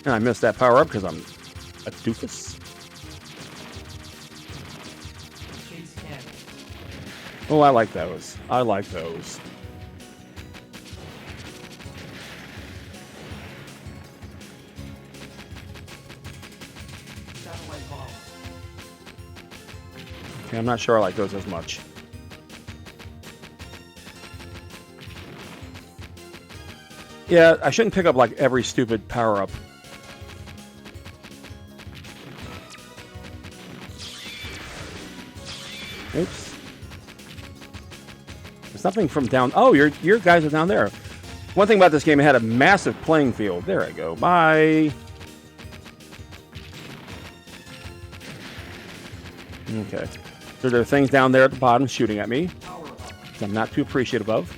And I missed that power up because I'm a doofus. Chase Cannon. Oh, I like those. I like those. Satellite Bomb. Okay, I'm not sure I like those as much. Yeah, I shouldn't pick up like every stupid power up. Oops. There's nothing from down. Oh, your guys are down there. One thing about this game, it had a massive playing field. There I go. Bye. Okay. So there are things down there at the bottom shooting at me, which I'm not too appreciative of.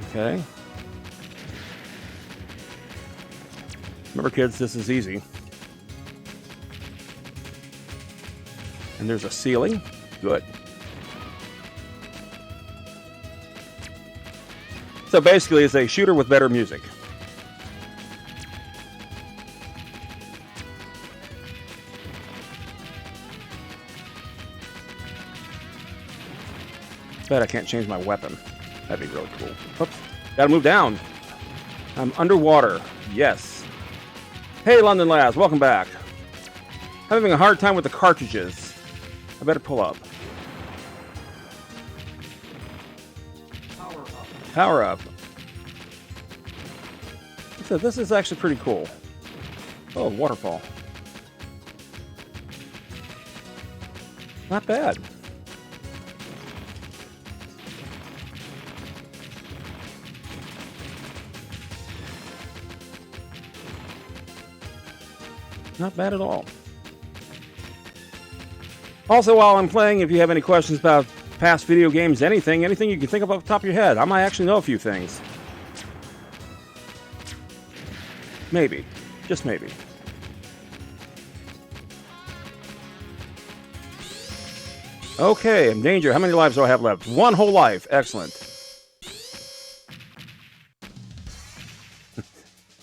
Okay. Remember, kids, this is easy. And there's a ceiling. Good. So basically, it's a shooter with better music. Bet I can't change my weapon. That'd be really cool. Oops. Gotta move down. I'm underwater. Yes. Hey, London Labs, welcome back. Having a hard time with the cartridges. I better pull up. Power up. Power up. So this is actually pretty cool. Oh, waterfall. Not bad. Not bad at all. Also, while I'm playing, if you have any questions about past video games, anything you can think of off the top of your head, I might actually know a few things. Maybe. Just maybe. Okay, I'm in danger. How many lives do I have left? 1 whole life. Excellent.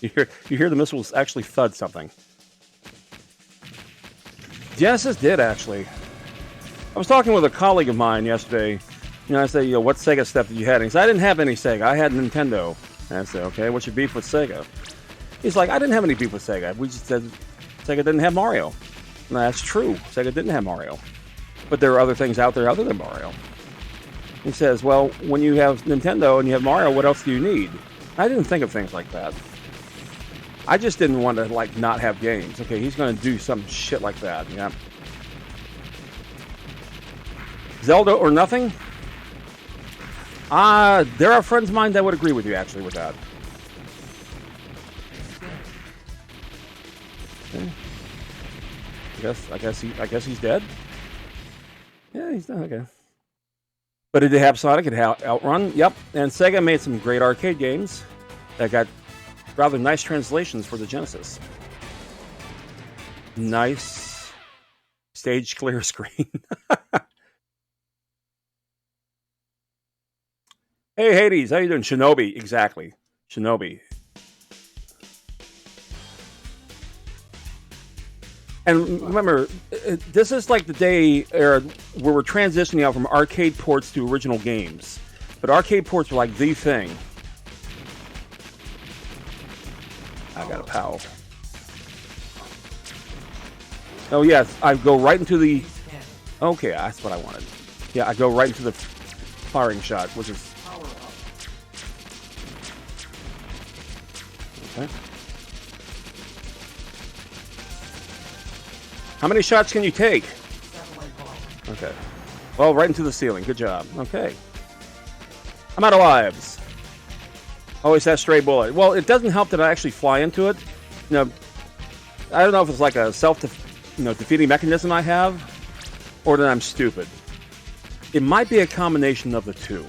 You hear the missiles actually thud something. Genesis did, actually. I was talking with a colleague of mine yesterday. You know, I said, what Sega stuff did you have? And he said, I didn't have any Sega. I had Nintendo. And I said, okay, what's your beef with Sega? He's like, I didn't have any beef with Sega. We just said Sega didn't have Mario. And that's true. Sega didn't have Mario. But there are other things out there other than Mario. He says, well, when you have Nintendo and you have Mario, what else do you need? I didn't think of things like that. I just didn't want to, like, not have games. Okay, he's going to do some shit like that. Yeah. Zelda or nothing? There are friends of mine that would agree with you, actually, with that. Okay. I guess he's dead. Yeah, he's dead. Okay. But it did have Sonic. It had Outrun. Yep. And Sega made some great arcade games that got rather nice translations for the Genesis. Nice stage clear screen. Hey, Hades, how you doing? Shinobi, exactly. Shinobi. And remember, this is like the day era where we're transitioning out from arcade ports to original games. But arcade ports were like the thing. I got a POW. Oh, yes, I go right into the... Okay, that's what I wanted. Yeah, I go right into the firing shot, which is... Okay. How many shots can you take? Okay. Well, right into the ceiling. Good job. Okay. I'm out of lives. Always that stray bullet. Well, it doesn't help that I actually fly into it. You know, I don't know if it's like a self-defeating mechanism I have, or that I'm stupid. It might be a combination of the two.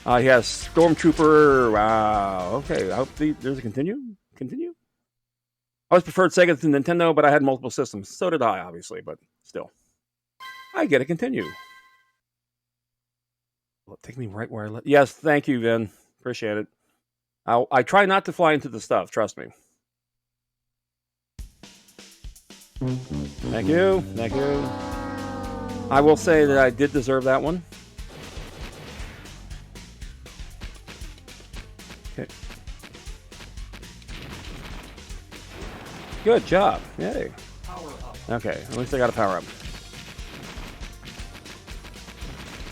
He has Stormtrooper. Wow. Okay. I hope there's a continue. Continue. I always preferred Sega to Nintendo, but I had multiple systems. So did I, obviously, but still. I get a continue. Will it take me right where I left? Yes, thank you, Vin. Appreciate it. I try not to fly into the stuff, trust me. Thank you. Thank you. I will say that I did deserve that one. Okay. Good job. Yay. Power up. Okay, at least I got a power up.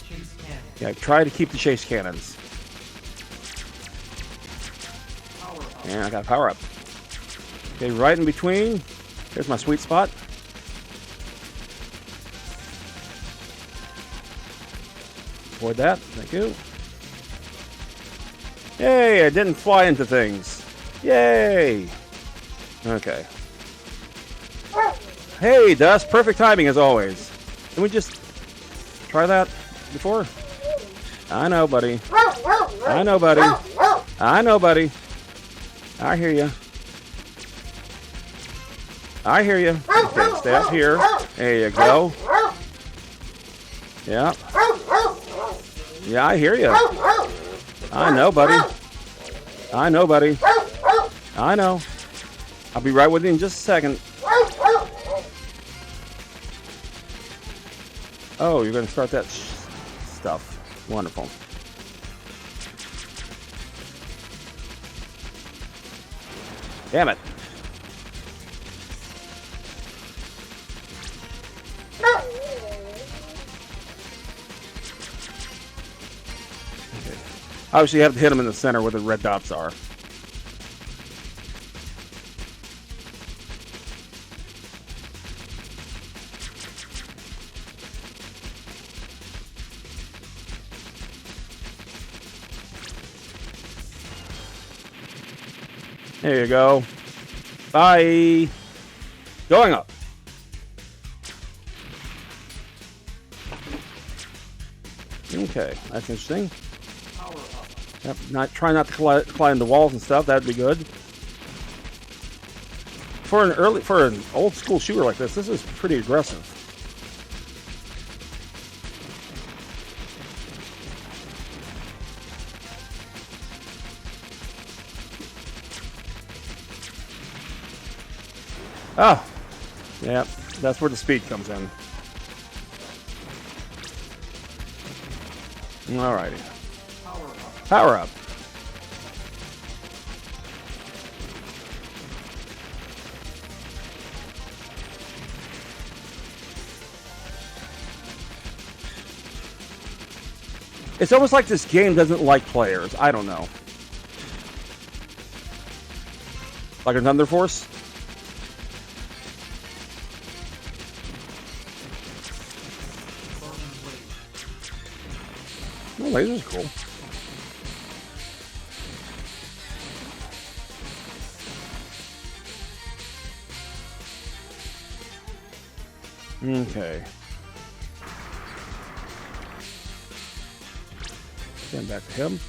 Chase cannon. Yeah, try to keep the chase cannons. Power up. Yeah, I got a power up. Okay, right in between. Here's my sweet spot. Avoid that. Thank you. Yay, I didn't fly into things. Yay. Okay. Hey, Dust. Perfect timing as always. Can we just try that before? I know, buddy. I know, buddy. I know, buddy. I hear you. I hear you. Okay, stay up here. There you go. Yeah. Yeah, I hear you. I know, buddy. I know, buddy. I know. I'll be right with you in just a second. Oh, you're going to start that stuff. Wonderful. Damn it. Okay. Obviously, you have to hit them in the center where the red dots are. There you go. Bye. Going up. Okay, that's interesting. Power up. Yep, try not to climb the walls and stuff. That'd be good. For an old school shooter like this is pretty aggressive. Oh, yeah, that's where the speed comes in. Alrighty. Power up. Power up. It's almost like this game doesn't like players. I don't know. Like a Thunder Force? Oh, laser's cool. Okay. Getting back to him.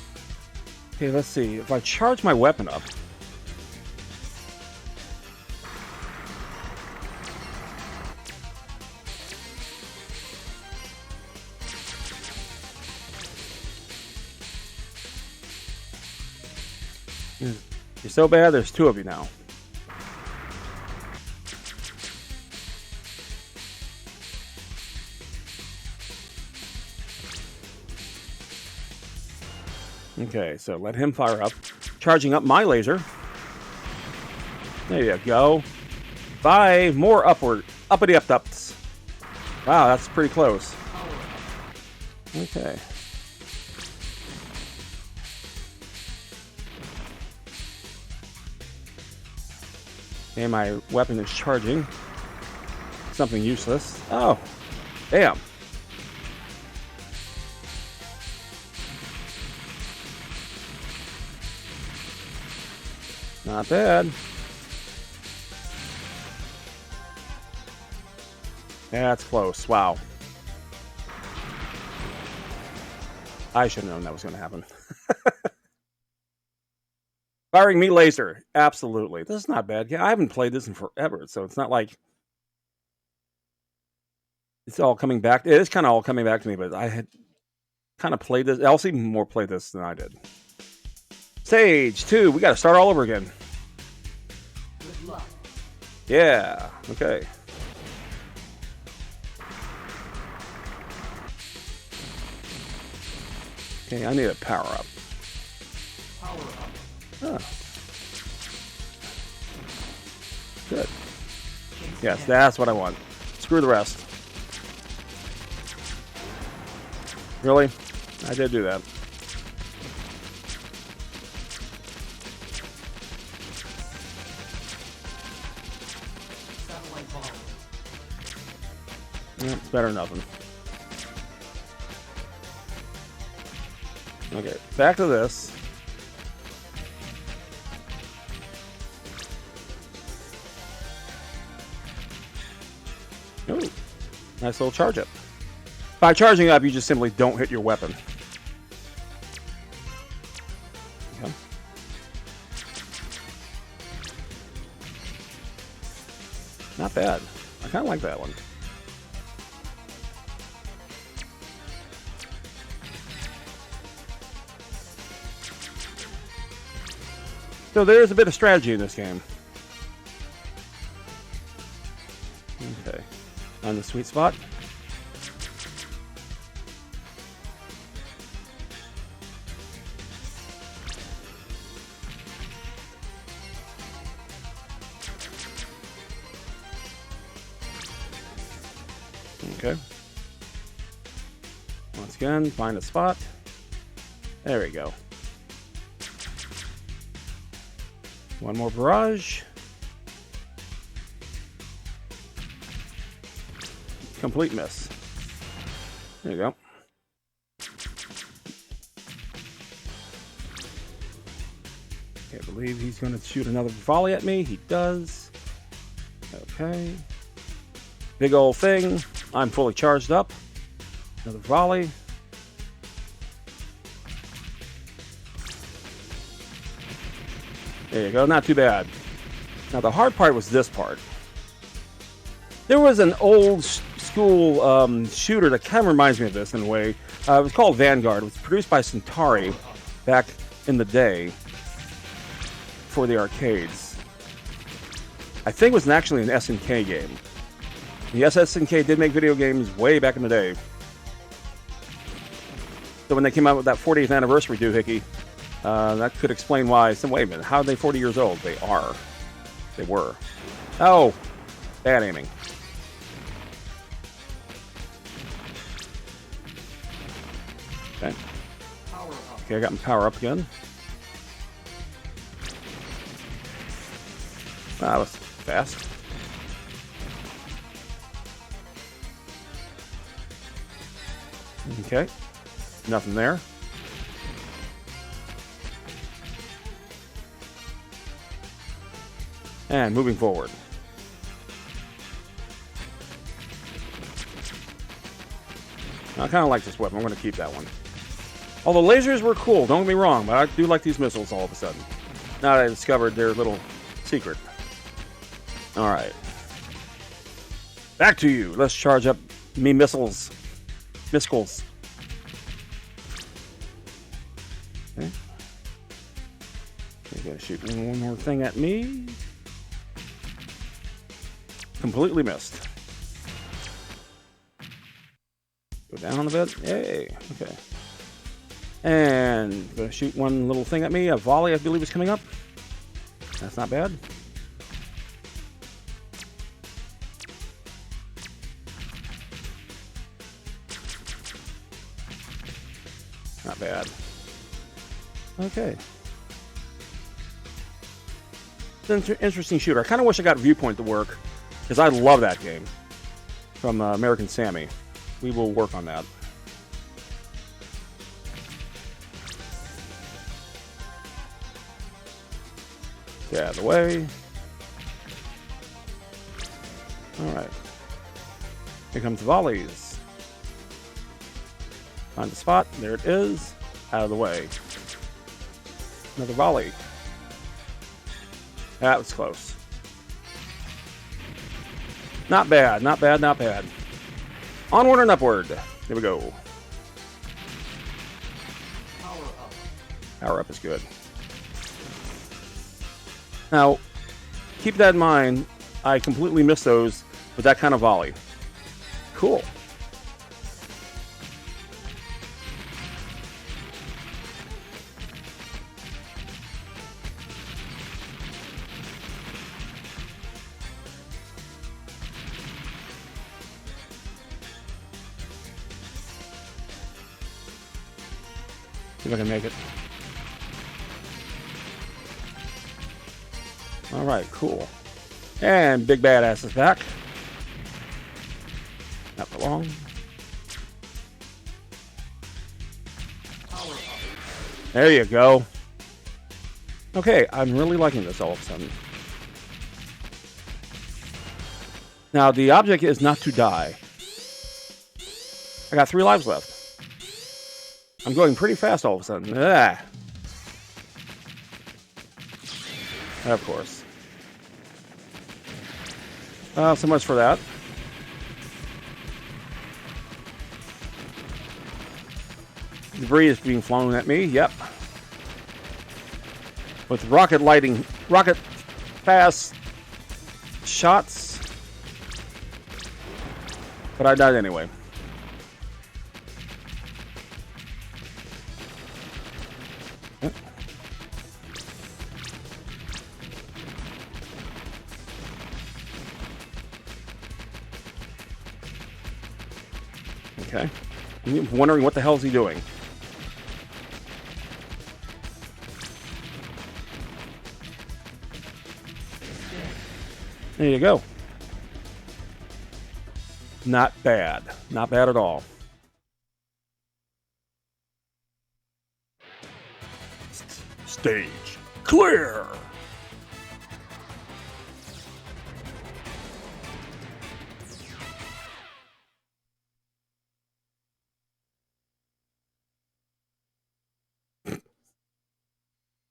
Okay, let's see. If I charge my weapon up. You're so bad, there's two of you now. Okay, so let him fire up. Charging up my laser. There you go. Bye. More upward. Uppity up ups. Wow, that's pretty close. Okay. Okay, my weapon is charging. Something useless. Oh, damn. Not bad. That's close. Wow. I should have known that was going to happen. Firing me laser. Absolutely. This is not bad. Yeah, I haven't played this in forever, so it's not like it's all coming back. It is kind of all coming back to me, but I had kind of played this. Elsie more played this than I did. Stage 2. We got to start all over again. Good luck. Yeah. Okay. Okay, I need a power up. Power up. Oh. Good. Yes, that's what I want. Screw the rest. Really? I did do that. Satellite bomb. Yeah, it's better than nothing. Okay, back to this. Ooh, nice little charge up. By charging up, you just simply don't hit your weapon. Okay. Not bad. I kind of like that one. So there's a bit of strategy in this game. Okay. On the sweet spot. Okay. Once again, find a spot. There we go. One more barrage. Complete miss. There you go. I believe he's going to shoot another volley at me. He does. Okay. Big old thing. I'm fully charged up. Another volley. There you go. Not too bad. Now, the hard part was this part. There was an old school shooter that kind of reminds me of this in a way. It was called Vanguard. It was produced by Centauri back in the day for the arcades. I think it was actually an SNK game. Yes, SNK did make video games way back in the day. So when they came out with that 40th anniversary doohickey, that could explain why. I said, wait a minute, how are they 40 years old? They are. They were. Oh, bad aiming. Okay. Okay, I got my power up again. That was fast. Okay. Nothing there. And moving forward. I kind of like this weapon. I'm going to keep that one. Although lasers were cool, don't get me wrong, but I do like these missiles all of a sudden. Now that I discovered their little secret. Alright. Back to you. Let's charge up me missiles. Missiles. Okay. You're going to shoot one more thing at me. Completely missed. Go down a bit. Hey. Okay. And gonna shoot one little thing at me. A volley, I believe, is coming up. That's not bad. Not bad. Okay. It's an interesting shooter. I kind of wish I got Viewpoint to work, because I love that game from American Sammy. We will work on that. Get out of the way. Alright. Here comes the volleys. Find the spot. There it is. Out of the way. Another volley. That was close. Not bad, not bad, not bad. Onward and upward. Here we go. Power up. Power up is good. Now, keep that in mind. I completely missed those with that kind of volley. Cool. See if I can make it. All right, cool. And Big Badass is back. Not for long. Power up. There you go. Okay, I'm really liking this all of a sudden. Now, the object is not to die. I got 3 lives left. I'm going pretty fast all of a sudden. Ah. Of course. So much for that. Debris is being flown at me. Yep. With rocket fast shots. But I died anyway. Okay. You're wondering what the hell is he doing? There you go. Not bad. Not bad at all. Stage clear.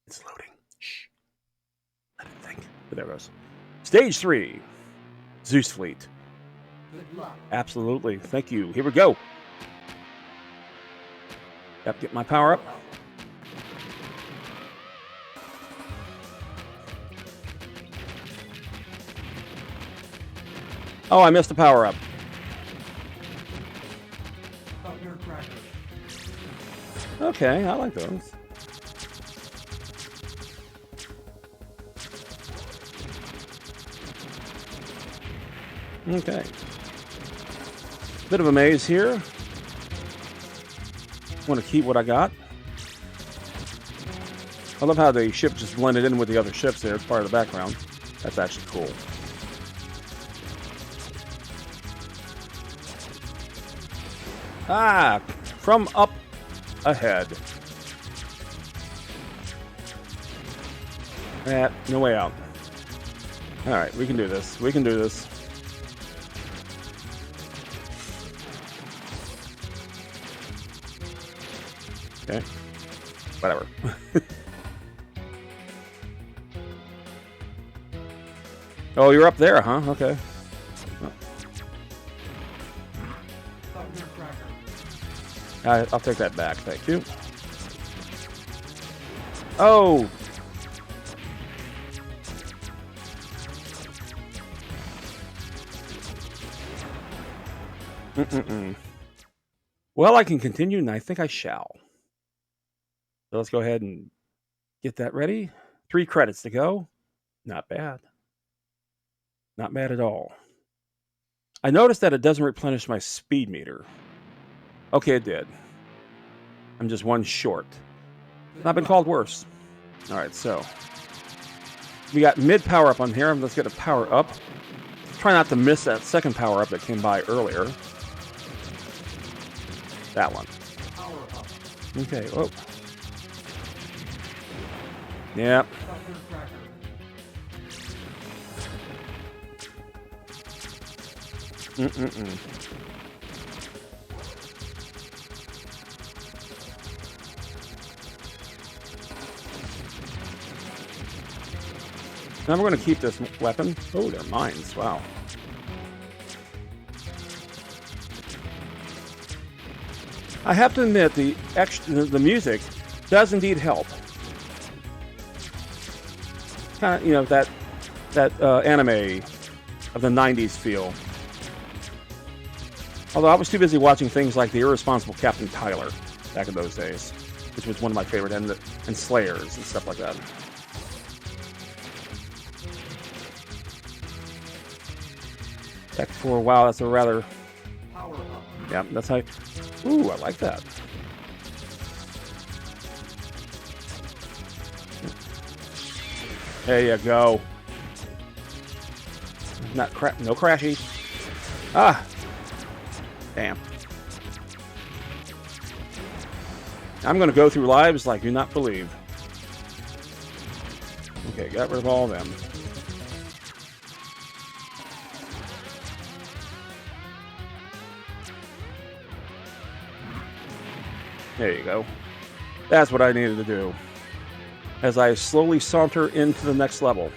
It's loading. Shh. Let it think. But there it goes. Stage 3. Zeus Fleet. Good luck. Absolutely. Thank you. Here we go. Yep, get my power up. Oh, I missed the power up. Thunder Cracker. Okay, I like those. Okay. Bit of a maze here. Want to keep what I got. I love how the ship just blended in with the other ships there. It's part of the background. That's actually cool. Ah, from up ahead. No way out. All right, we can do this. We can do this. Okay. Whatever. Oh, you're up there, huh? Okay. Thunder Cracker. I'll take that back. Thank you. Oh! Well, I can continue, and I think I shall. So let's go ahead and get that ready. 3 credits to go. Not bad. Not bad at all. I noticed that it doesn't replenish my speed meter. Okay, it did. I'm just 1 short. I've been called worse. All right, so we got mid power up on here. Let's get a power up. Try not to miss that second power up that came by earlier. That one. Power up. Okay. Oh. Yep. Thunder Cracker. Now we're going to keep this weapon. Oh, they're mines. Wow. I have to admit, the music does indeed help. Kind of, you know, that anime of the 90s feel. Although I was too busy watching things like The Irresponsible Captain Tyler back in those days, which was one of my favorite, and Slayers and stuff like that. Tech 4, wow, that's a rather... Power up. Yeah, that's how... Ooh, I like that. There you go. No crashy. Ah! Damn. I'm gonna go through lives like you not believe. Okay, got rid of all of them. There you go. That's what I needed to do. As I slowly saunter into the next level.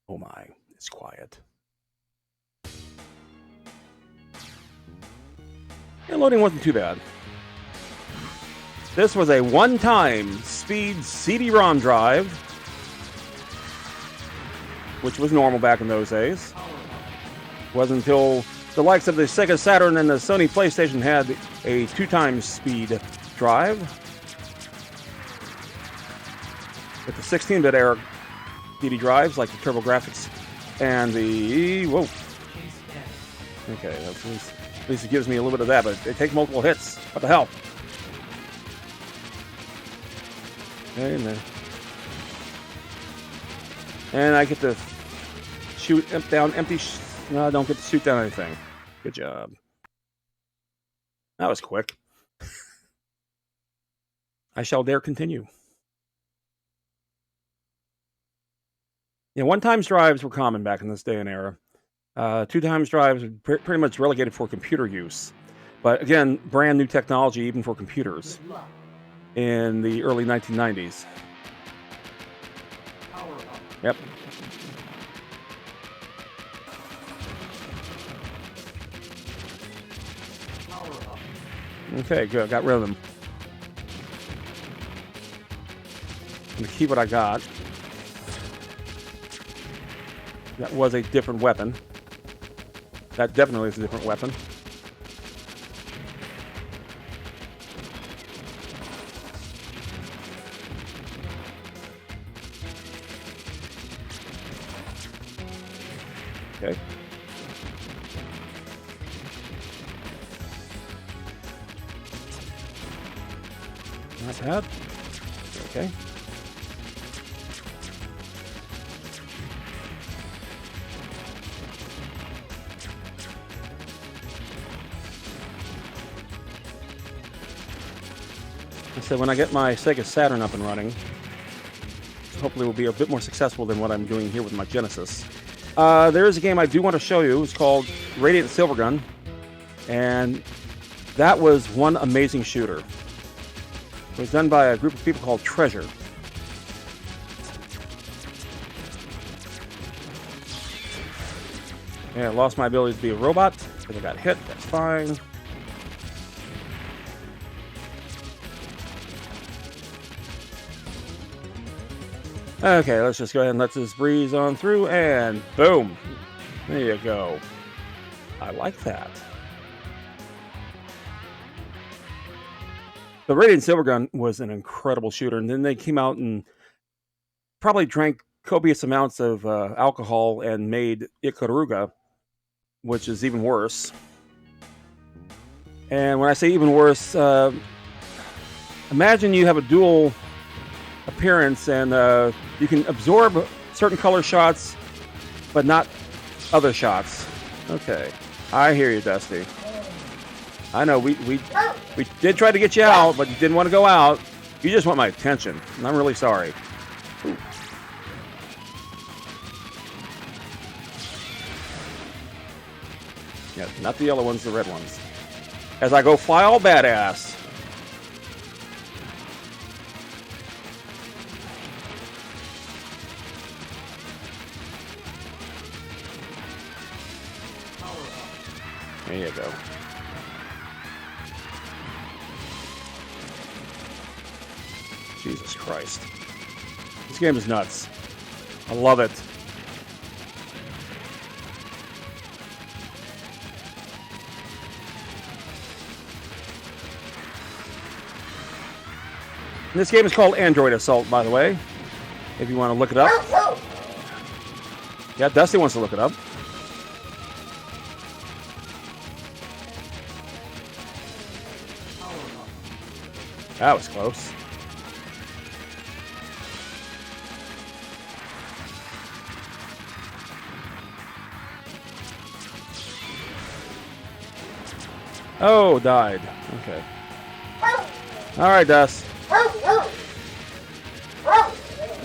Oh my, it's quiet. And loading wasn't too bad. This was a one-time speed CD-ROM drive, which was normal back in those days. It wasn't until the likes of the SEGA Saturn and the Sony PlayStation had a 2x speed drive. With the 16-bit era CD drives, like the TurboGrafx and the whoa. Case N. Okay, that's at least it gives me a little bit of that, but it takes multiple hits. What the hell? Okay, and I get to shoot down empty. No, I don't get to shoot down anything. Good job. That was quick. I shall dare continue. Yeah, 1x drives were common back in this day and era. 2x drives were pretty much relegated for computer use. But again, brand new technology even for computers Good luck. in the early 1990s. Power up. Yep. Power up. Okay, good. Got rid of them. I'm gonna keep what I got. That was a different weapon. That definitely is a different weapon. Okay. Not bad. Okay. So when I get my Sega Saturn up and running, hopefully we'll be a bit more successful than what I'm doing here with my Genesis. There is a game I do want to show you. It's called Radiant Silvergun, and that was one amazing shooter. It was done by a group of people called Treasure. Yeah, I lost my ability to be a robot because I got hit. That's fine. Okay, let's just go ahead and let this breeze on through, and boom! There you go. I like that. The Radiant Silvergun was an incredible shooter, and then they came out and probably drank copious amounts of alcohol and made Ikaruga, which is even worse. And when I say even worse, imagine you have a dual appearance and you can absorb certain color shots, but not other shots. Okay, I hear you, Dusty. I know we did try to get you out, but you didn't want to go out. You just want my attention, and I'm really sorry. Ooh. Yeah, not the yellow ones, the red ones. As I go fly all badass. There you go. Jesus Christ. This game is nuts. I love it. And this game is called Android Assault, by the way, if you want to look it up. Yeah, Dusty wants to look it up. That was close. Oh, died. Okay. All right, Dust.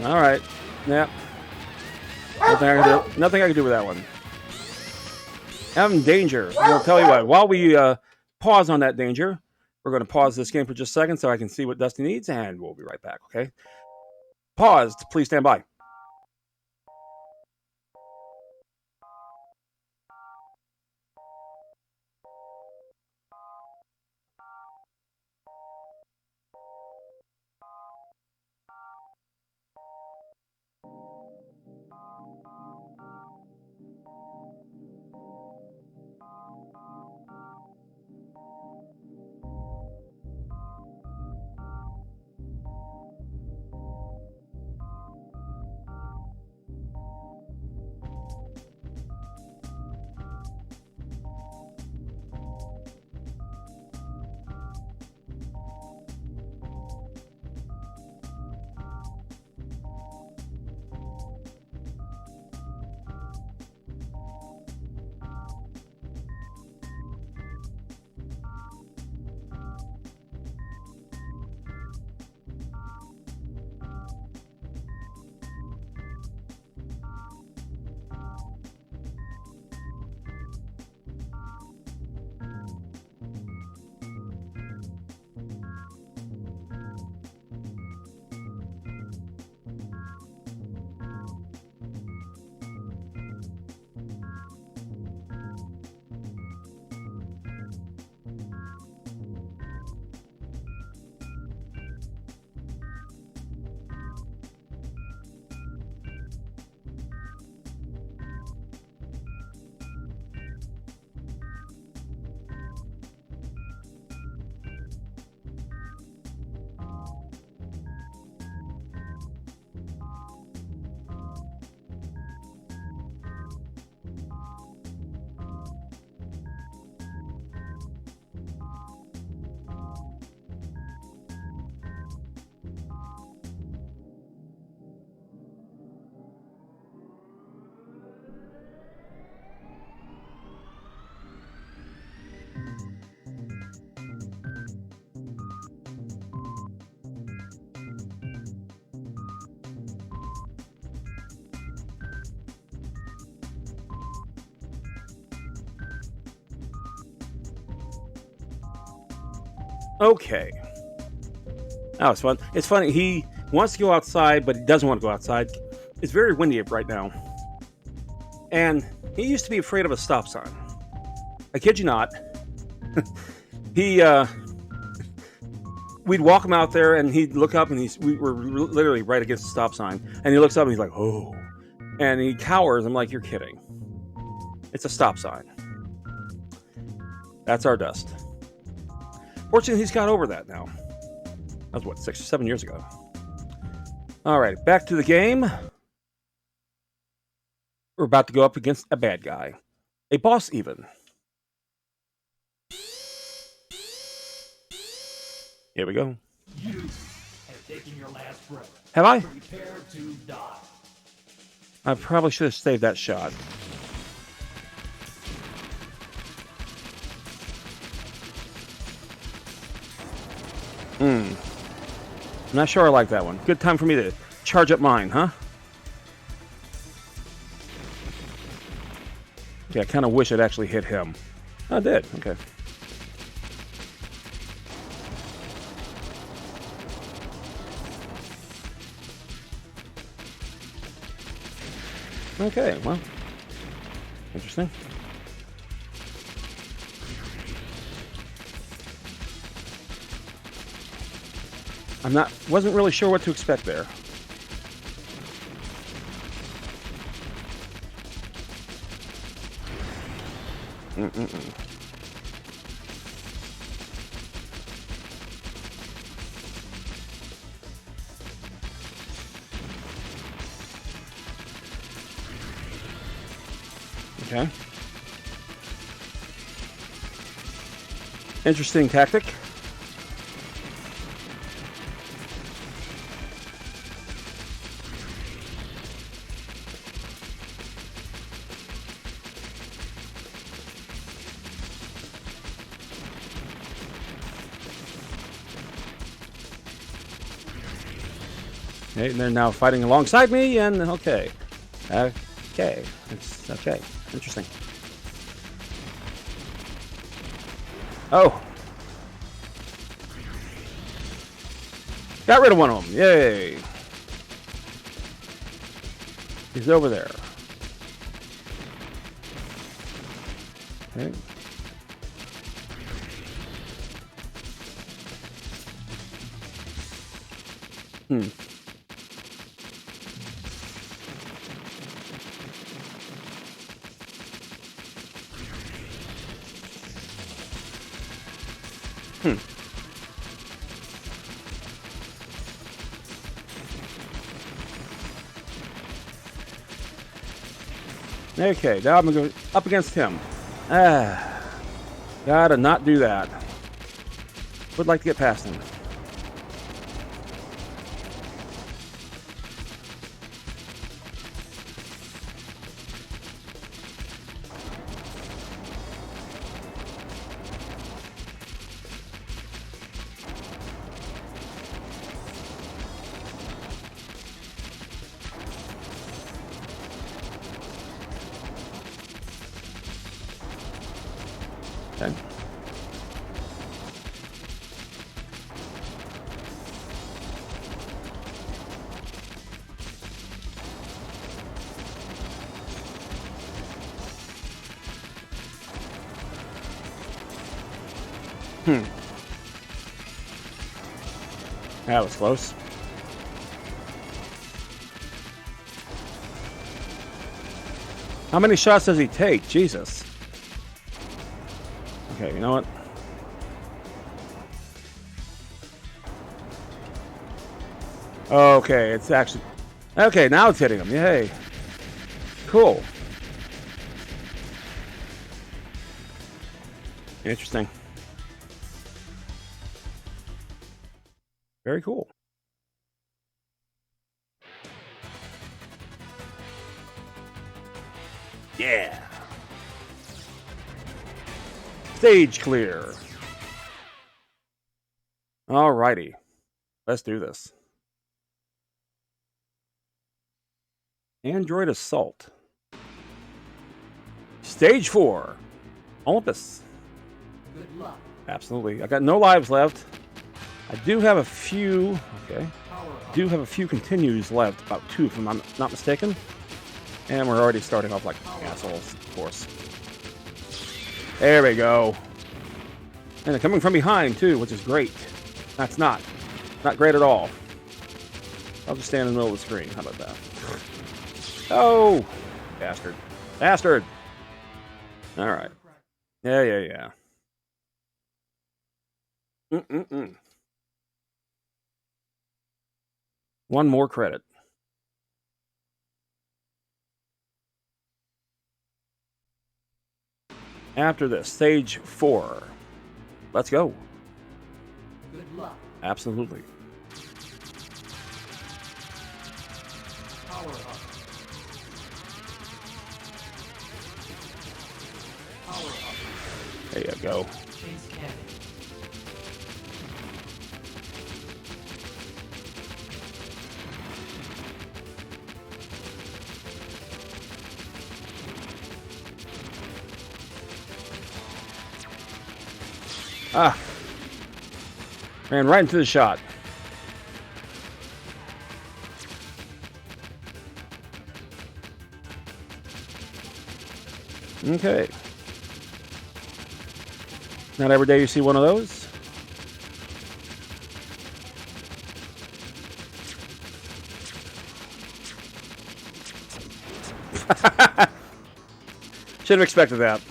All right. Yep. Nothing I can do with that one. I'm in danger. I'm gonna tell you what. While we pause on that danger, we're going to pause this game for just a second so I can see what Dusty needs, and we'll be right back. Okay. Paused. Please stand by. Okay. Oh, it's fun. It's funny. He wants to go outside, but he doesn't want to go outside. It's very windy right now. And he used to be afraid of a stop sign. I kid you not. We'd walk him out there, and he'd look up, and we were literally right against the stop sign. And he looks up, and he's like, "Oh," and he cowers. I'm like, "You're kidding? It's a stop sign." That's our dust. Fortunately, he's got over that now. That was what, 6 or 7 years ago. All right, back to the game. We're about to go up against a bad guy, a boss even. Here we go. You have taken your last breath. Have I? Prepare to die. I probably should have saved that shot. I'm not sure I like that one. Good time for me to charge up mine, huh? Yeah, I kind of wish it actually hit him. Oh, it did. Okay. Okay, well, interesting. Wasn't really sure what to expect there. Okay. Interesting tactic. Okay, and they're now fighting alongside me, and okay. Okay. It's okay. Interesting. Oh. Got rid of one of them. Yay. He's over there. Okay. Okay, now I'm going to go up against him. Gotta not do that. Would like to get past him. Okay. That was close. How many shots does he take? Jesus. Okay, you know what? Okay, it's actually... Okay, now it's hitting him. Yay. Cool. Interesting. Very cool. Yeah. Stage clear. Alrighty. Let's do this. Android Assault. Stage 4. Olympus. Good luck. Absolutely. I got no lives left. I do have a few. Okay. Do have a few continues left, about 2 if I'm not mistaken. And we're already starting off like assholes, of course. There we go. And they're coming from behind too, which is great. That's not great at all. I'll just stand in the middle of the screen. How about that? Oh, bastard. Bastard. All right. Yeah. One more credit. After this, stage 4. Let's go. Good luck. Absolutely. Power up. Power up. There you go. Chase cannon. Ah. Ran right into the shot. Okay. Not every day you see one of those. Should have expected that.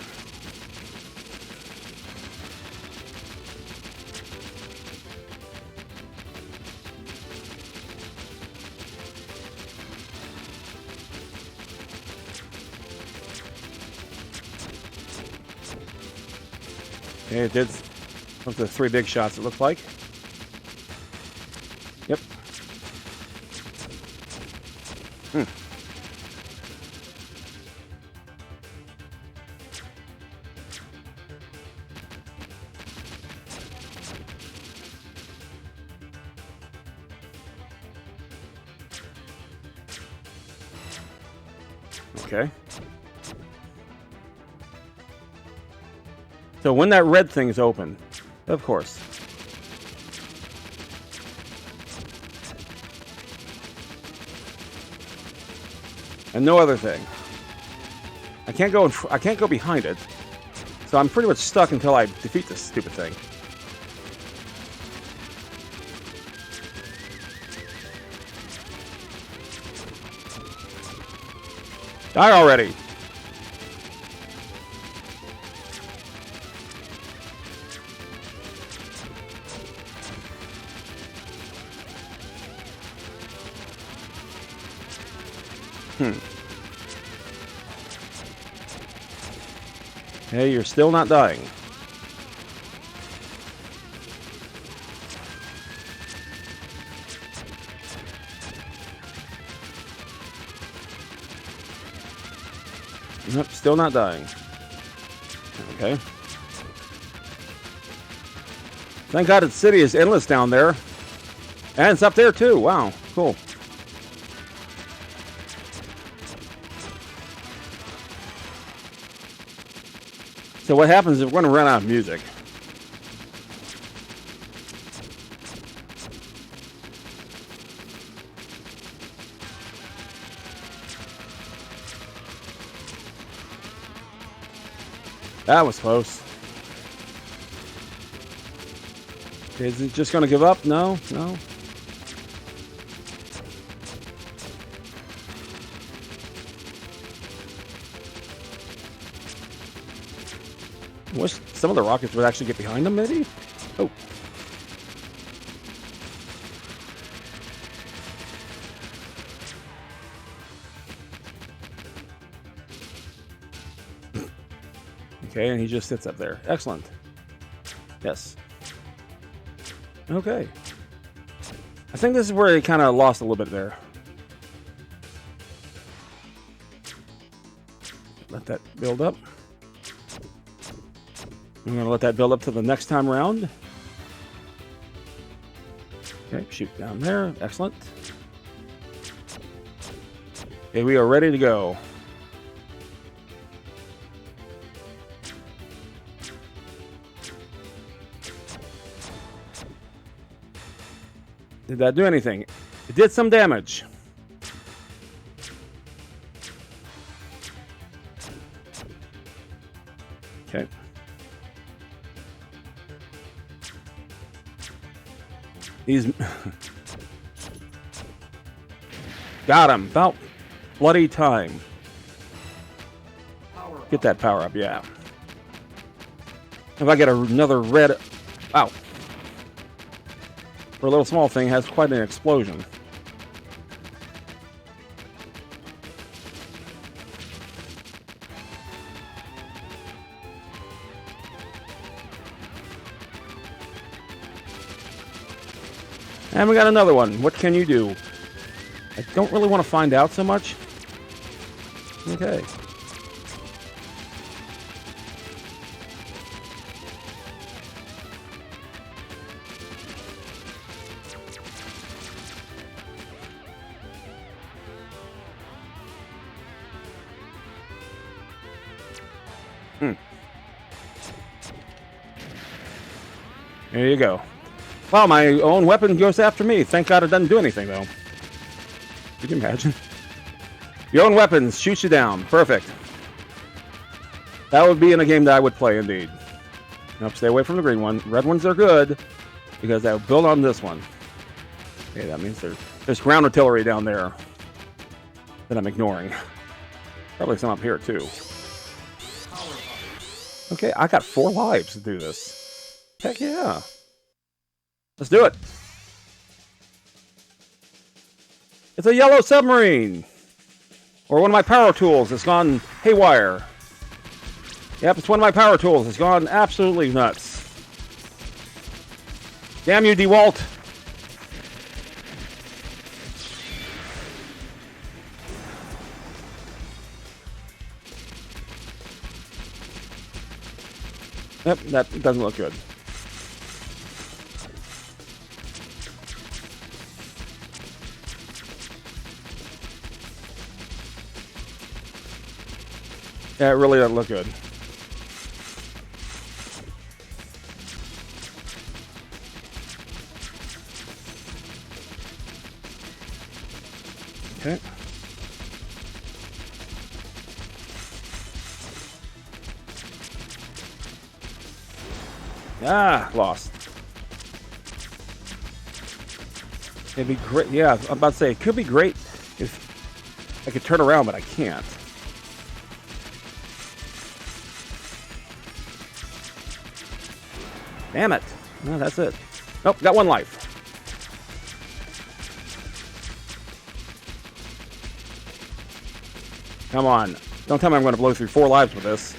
Okay, it did of the 3 big shots, it looked like. Yep. Okay. So when that red thing is open, of course. And no other thing. I can't go behind it. So I'm pretty much stuck until I defeat this stupid thing. Die already. Hey, you're still not dying. Nope, still not dying. Okay. Thank God its city is endless down there. And it's up there too. Wow, cool. So what happens is we're going to run out of music. That was close. Is it just going to give up? No, no. Wish some of the rockets would actually get behind them, maybe? Oh. Okay, and he just sits up there. Excellent. Yes. Okay. I think this is where he kind of lost a little bit there. Let that build up. I'm going to let that build up to the next time around. Okay, shoot down there. Excellent. Okay, we are ready to go. Did that do anything? It did some damage. Okay. He's got him. About bloody time. Get that power up, yeah. If I get another red... Ow. For a little small thing, has quite an explosion. And we got another one. What can you do? I don't really want to find out so much. Okay. There you go. Well, my own weapon goes after me. Thank God it doesn't do anything, though. Could you imagine? Your own weapons shoot you down. Perfect. That would be in a game that I would play, indeed. Nope, stay away from the green one. Red ones are good, because they'll build on this one. Okay, that means there's ground artillery down there that I'm ignoring. Probably some up here, too. Okay, I got 4 lives to do this. Heck yeah. Let's do it. It's a yellow submarine. Or one of my power tools has gone haywire. Yep, it's one of my power tools. It's gone absolutely nuts. Damn you, DeWalt. Yep, that doesn't look good. Yeah, it really doesn't look good. Okay. Ah, lost. It'd be great. Yeah, I'm about to say, it could be great if I could turn around, but I can't. Damn it. No, that's it. Nope, got 1 life. Come on. Don't tell me I'm going to blow through 4 lives with this.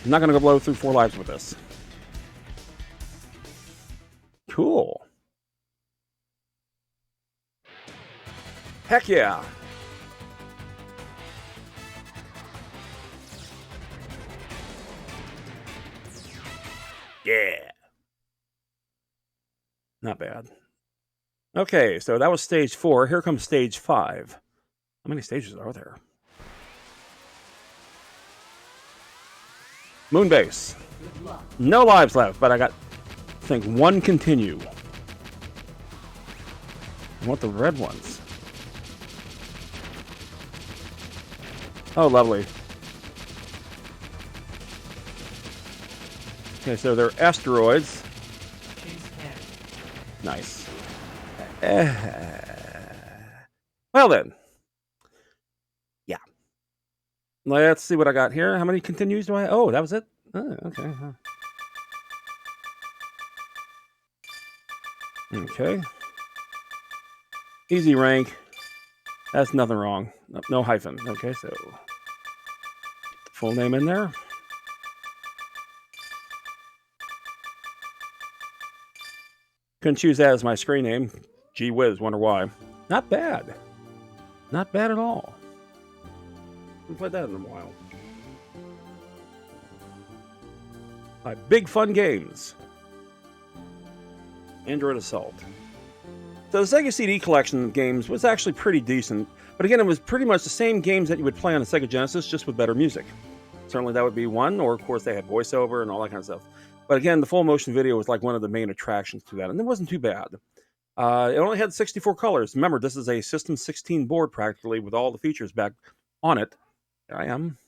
I'm not going to go blow through 4 lives with this. Cool. Heck yeah. Yeah. Not bad. Okay, so that was stage 4. Here comes stage 5. How many stages are there? Moonbase. No lives left, but I got, I think, 1 continue. I want the red ones. Oh, lovely. Okay, so they're asteroids. Nice. Well then. Yeah. Let's see what I got here. How many continues do I... Oh, that was it? Oh, okay. Okay. Easy rank. That's nothing wrong. No hyphen. Okay, so... Full name in there. Couldn't choose that as my screen name. Gee whiz, wonder why. Not bad. Not bad at all. Haven't played that in a while. Big Fun Games. Android Assault. So the SEGA CD collection of games was actually pretty decent, but again, it was pretty much the same games that you would play on the SEGA Genesis, just with better music. Certainly that would be one, or of course they had voiceover and all that kind of stuff. But again, the full motion video was like one of the main attractions to that, and it wasn't too bad. It only had 64 colors. Remember, this is a System 16 board practically with all the features back on it. There I am.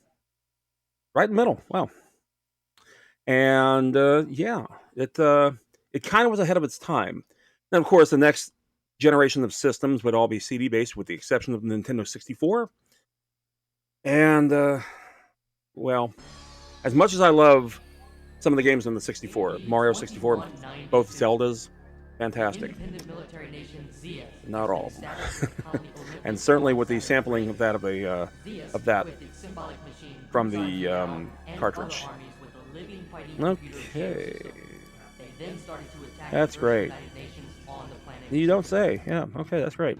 Right in the middle. Wow. And yeah, it kind of was ahead of its time. And of course, the next generation of systems would all be CD based, with the exception of the Nintendo 64. And well, as much as I love some of the games on the 64, Mario 64, both Zeldas, fantastic. Not all of them. And certainly with the sampling of that from the cartridge. Okay. That's great. You don't say. Yeah, okay, that's great.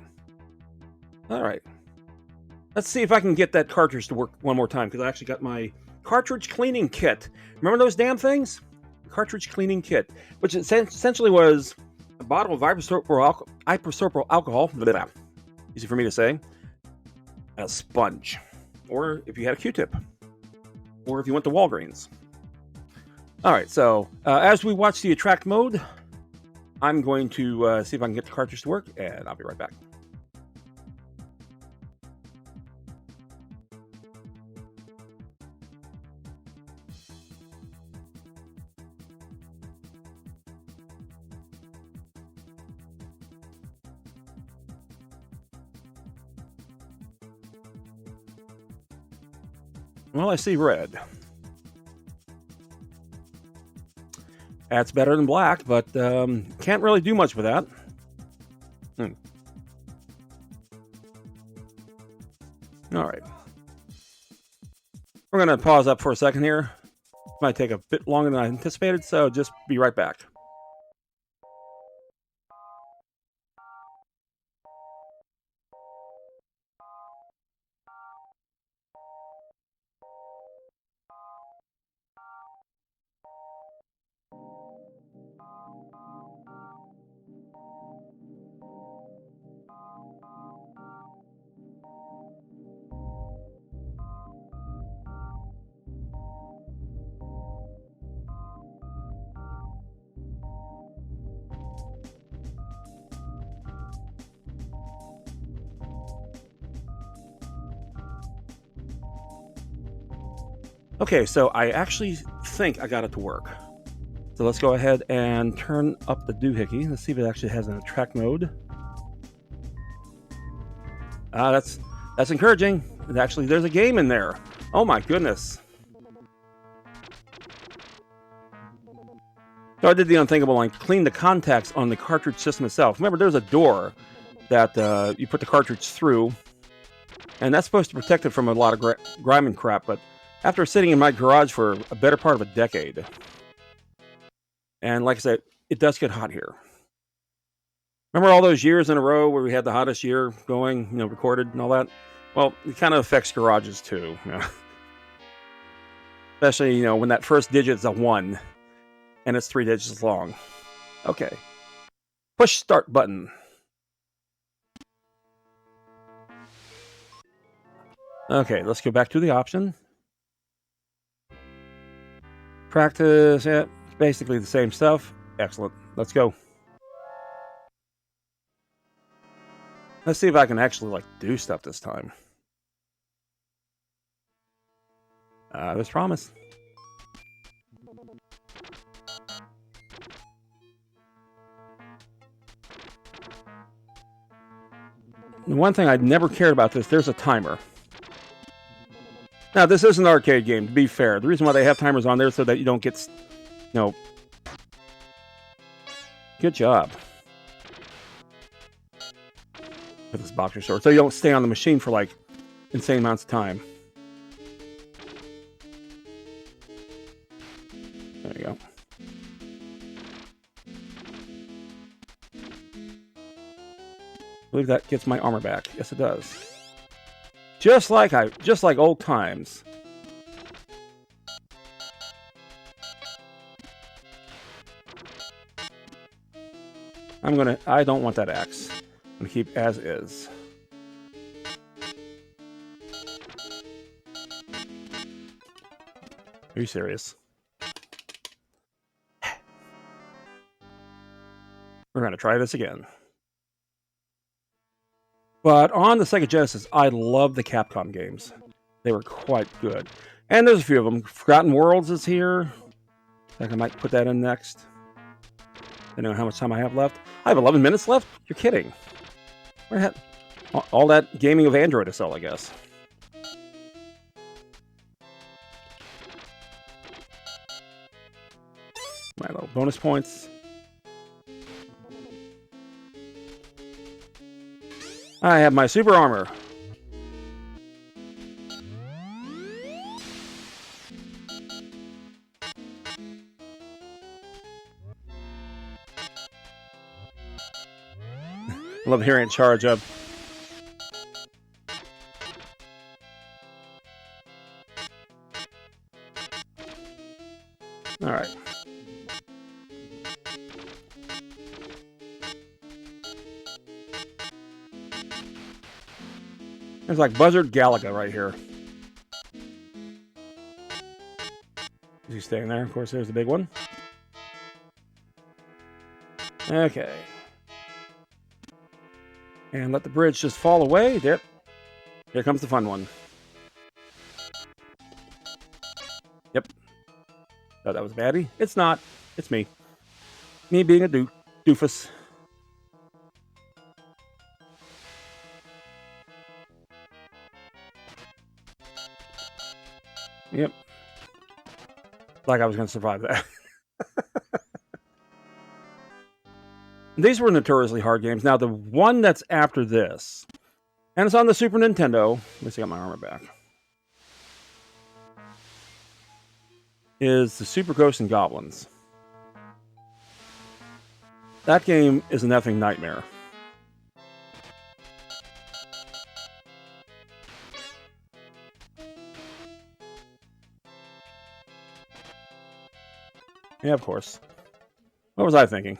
All right. Let's see if I can get that cartridge to work one more time, because I actually got my cartridge cleaning kit. Remember those damn things? Cartridge cleaning kit, which essentially was a bottle of isopropyl alcohol, easy for me to say, a sponge, or if you had a Q-tip, or if you went to Walgreens. All right, so as we watch the attract mode, I'm going to see if I can get the cartridge to work, and I'll be right back. Well, I see red. That's better than black, but can't really do much with that. All right. We're going to pause up for a second here. Might take a bit longer than I anticipated, so just be right back. Okay, so I actually think I got it to work. So let's go ahead and turn up the doohickey. Let's see if it actually has an attract mode. That's encouraging. Actually, there's a game in there. Oh my goodness. So I did the unthinkable and cleaned the contacts on the cartridge system itself. Remember, there's a door that you put the cartridge through, and that's supposed to protect it from a lot of grime and crap, but after sitting in my garage for a better part of a decade, and like I said, it does get hot here. Remember all those years in a row where we had the hottest year going, recorded and all that? Well, it kind of affects garages too. Especially, when that first digit is a 1 and it's 3 digits long. Okay. Push start button. Okay, let's go back to the option. Practice, yeah, it's basically the same stuff. Excellent. Let's go. Let's see if I can actually do stuff this time. There's promise. The one thing I'd never cared about there's a timer. Now, this is an arcade game, to be fair. The reason why they have timers on there is so that you don't get, Good job. With this boxer sword. So you don't stay on the machine for, insane amounts of time. There you go. I believe that gets my armor back. Yes, it does. Just like old times. I don't want that axe. I'm gonna keep as is. Are you serious? We're gonna try this again. But on the Sega Genesis, I love the Capcom games. They were quite good. And there's a few of them. Forgotten Worlds is here. I think I might put that in next. I don't know how much time I have left. I have 11 minutes left? You're kidding. Where had all that gaming of Android to sell, I guess. My little bonus points. I have my super armor. Love hearing it charge up. All right. There's like Buzzard Galaga right here. Is he staying there? Of course, there's the big one. Okay. And let the bridge just fall away. There. Here comes the fun one. Yep. Thought that was baddie. It's not. It's me. Me being a doofus. Yep. Like I was going to survive that. These were notoriously hard games. Now, the one that's after this, and it's on the Super Nintendo. Let's see, I got my armor back. Is the Super Ghosts and Goblins. That game is an effing nightmare. Yeah, of course. What was I thinking?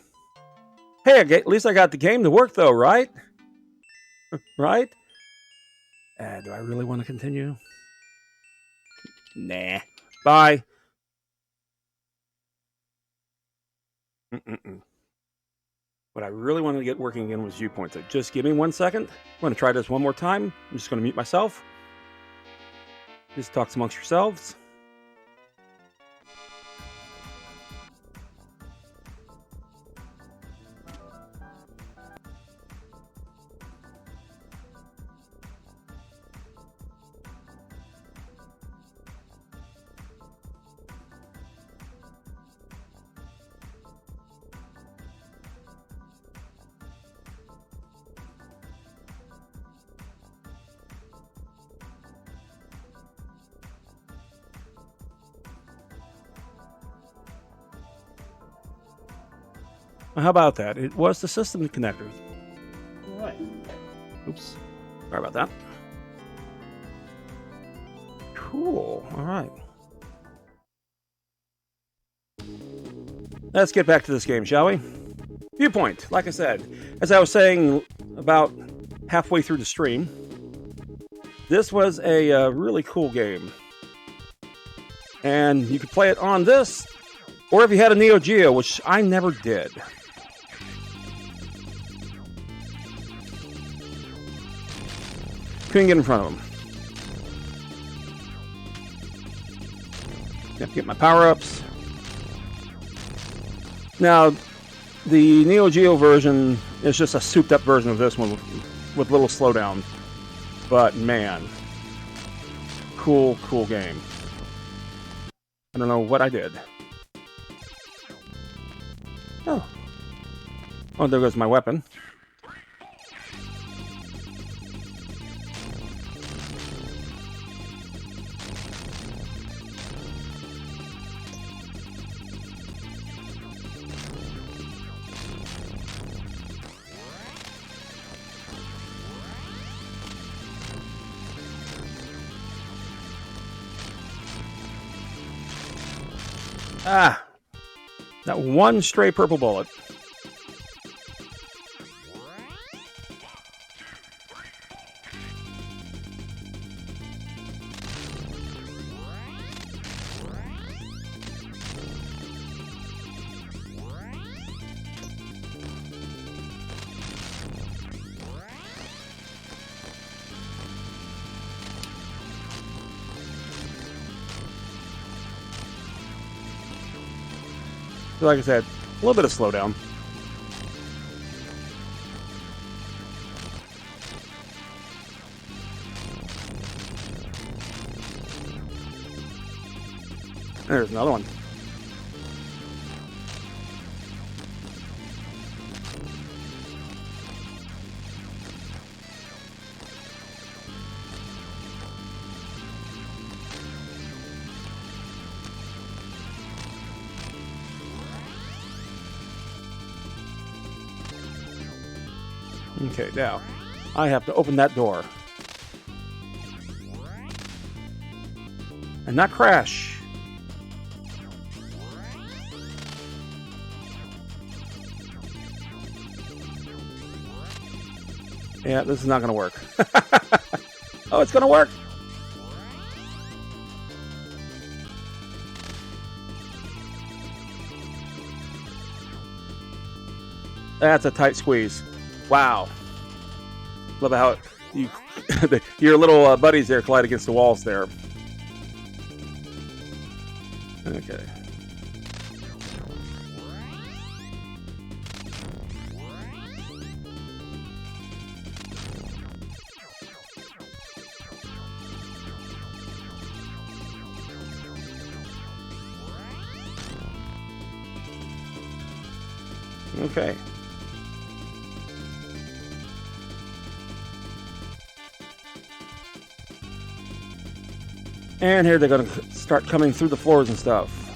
Hey, at least I got the game to work, though, right? Right? Do I really want to continue? Nah. Bye. What I really wanted to get working again was viewpoints. So just give me 1 second. I'm going to try this one more time. I'm just going to mute myself. Just talk amongst yourselves. How about that? It was the system connector. All right. Oops. Sorry about that. Cool. All right. Let's get back to this game, shall we? Viewpoint. Like I said, as I was saying about halfway through the stream, this was a really cool game. And you could play it on this, or if you had a Neo Geo, which I never did. Couldn't get in front of him. Have to get my power-ups. Now, the Neo Geo version is just a souped-up version of this one with little slowdown. But, man. Cool, cool game. I don't know what I did. Oh. Oh, there goes my weapon. Ah, that one stray purple bullet. Like I said, a little bit of slowdown. There's another one. Okay, now I have to open that door and not crash. Yeah, this is not going to work. Oh, it's going to work. That's a tight squeeze. Wow. Love how you, your little buddies there collide against the walls there. Okay. Okay. And here they're going to start coming through the floors and stuff.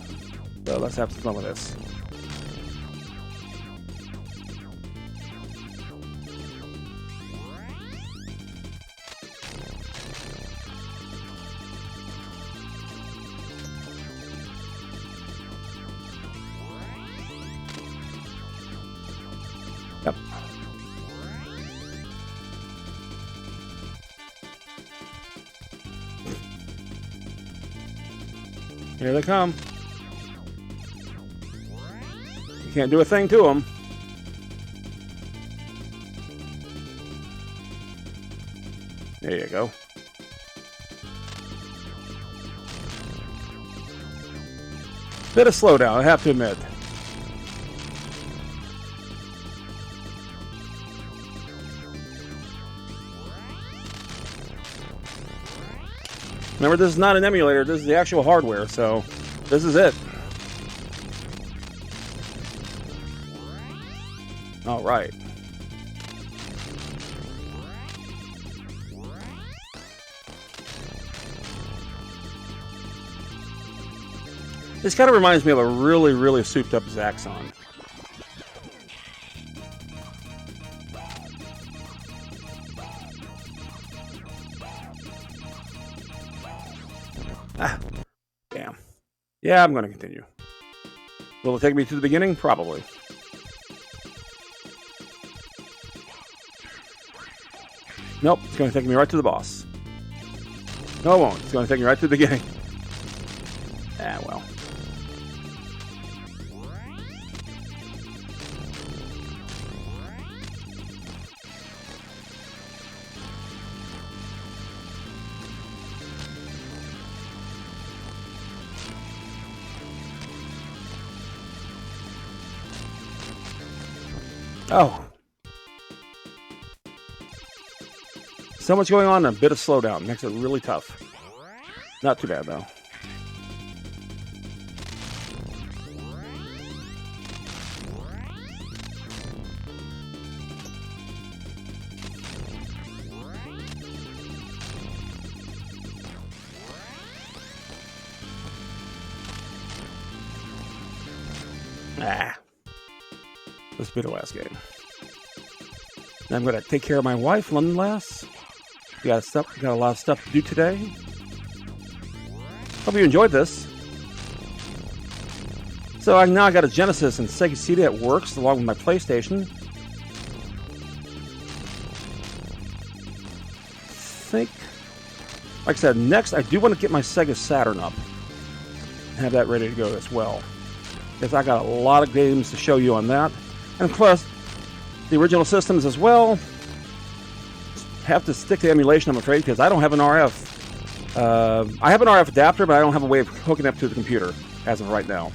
So let's have some fun with this. Yep. Here they come. You can't do a thing to them. There you go. Bit of slowdown, I have to admit. Remember, this is not an emulator, this is the actual hardware, so this is it. All right. This kind of reminds me of a really, really souped up Zaxxon. Ah, damn. Yeah, I'm going to continue. Will it take me to the beginning? Probably. Nope, it's going to take me right to the boss. No, it won't. It's going to take me right to the beginning. Ah, well. Oh. So much going on and a bit of slowdown. Makes it really tough. Not too bad, though. Ah. This will be the last game. Now I'm going to take care of my wife, nonetheless. We got a lot of stuff to do today. Hope you enjoyed this. So now I got a Genesis and SEGA CD that works along with my PlayStation. Like I said, next I do want to get my SEGA Saturn up and have that ready to go as well. Because I got a lot of games to show you on that. And plus, the original systems as well. Have to stick to emulation, I'm afraid, because I don't have an RF. I have an RF adapter, but I don't have a way of hooking up to the computer as of right now.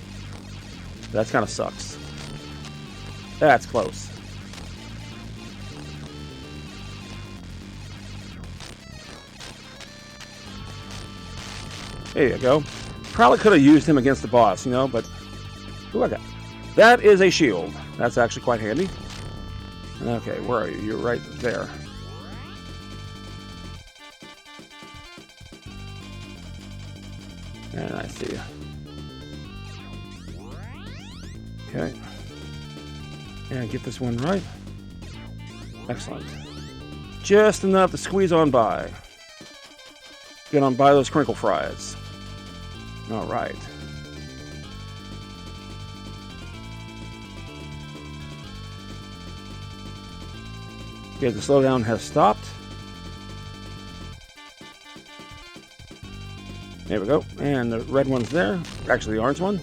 That's kind of sucks. That's close. There you go. Probably could have used him against the boss, you know, but who I got? That is a shield. That's actually quite handy. Okay, where are you? You're right there. And I see you. Okay. And get this one right. Excellent. Just enough to squeeze on by. Get on by those crinkle fries. All right. Okay, the slowdown has stopped. There we go. And the red one's there. Actually, the orange one.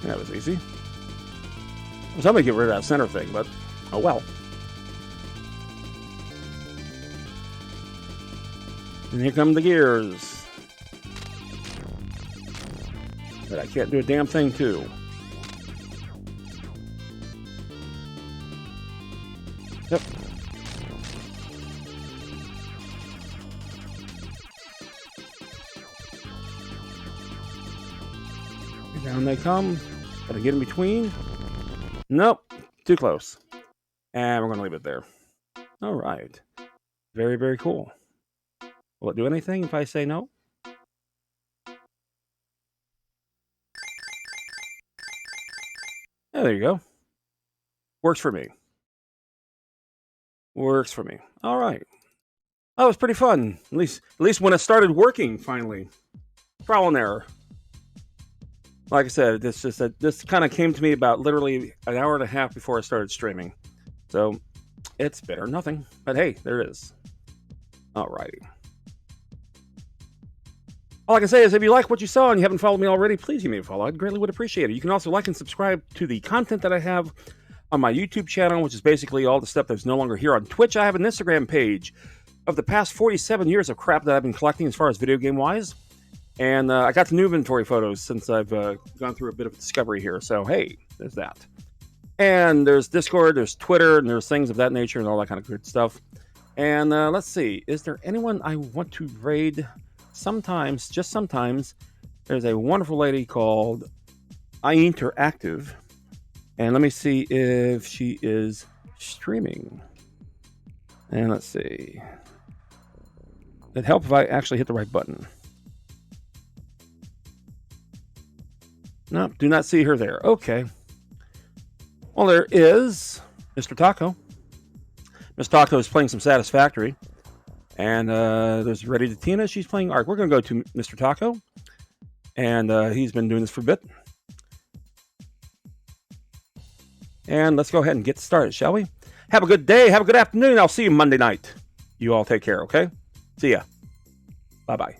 That was easy. I was hoping to get rid of that center thing, but oh well. And here come the gears. But I can't do a damn thing too. Yep. Down they come. Gotta get in between. Nope. Too close. And we're going to leave it there. All right. Very, very cool. Will it do anything if I say no? Yeah, there you go. Works for me. Works for me. All right. That was pretty fun. At least when it started working, finally. Trial and error. Like I said, this kind of came to me about literally an hour and a half before I started streaming. So, it's better than nothing. But hey, there it is. Alrighty. All I can say is if you like what you saw and you haven't followed me already, please give me a follow. I'd greatly would appreciate it. You can also like and subscribe to the content that I have on my YouTube channel, which is basically all the stuff that's no longer here on Twitch. I have an Instagram page of the past 47 years of crap that I've been collecting as far as video game-wise. And I got some new inventory photos since I've gone through a bit of discovery here. So, hey, there's that. And there's Discord, there's Twitter, and there's things of that nature and all that kind of good stuff. And let's see. Is there anyone I want to raid? Sometimes, just sometimes, there's a wonderful lady called iInteractive. And let me see if she is streaming. And let's see. It'd help if I actually hit the right button. Nope, do not see her there. Okay. Well, there is Mr. Taco. Mr. Taco is playing some Satisfactory. And there's Ready to Tina. She's playing Ark. We're going to go to Mr. Taco. And he's been doing this for a bit. And let's go ahead and get started, shall we? Have a good day. Have a good afternoon. I'll see you Monday night. You all take care, okay? See ya. Bye-bye.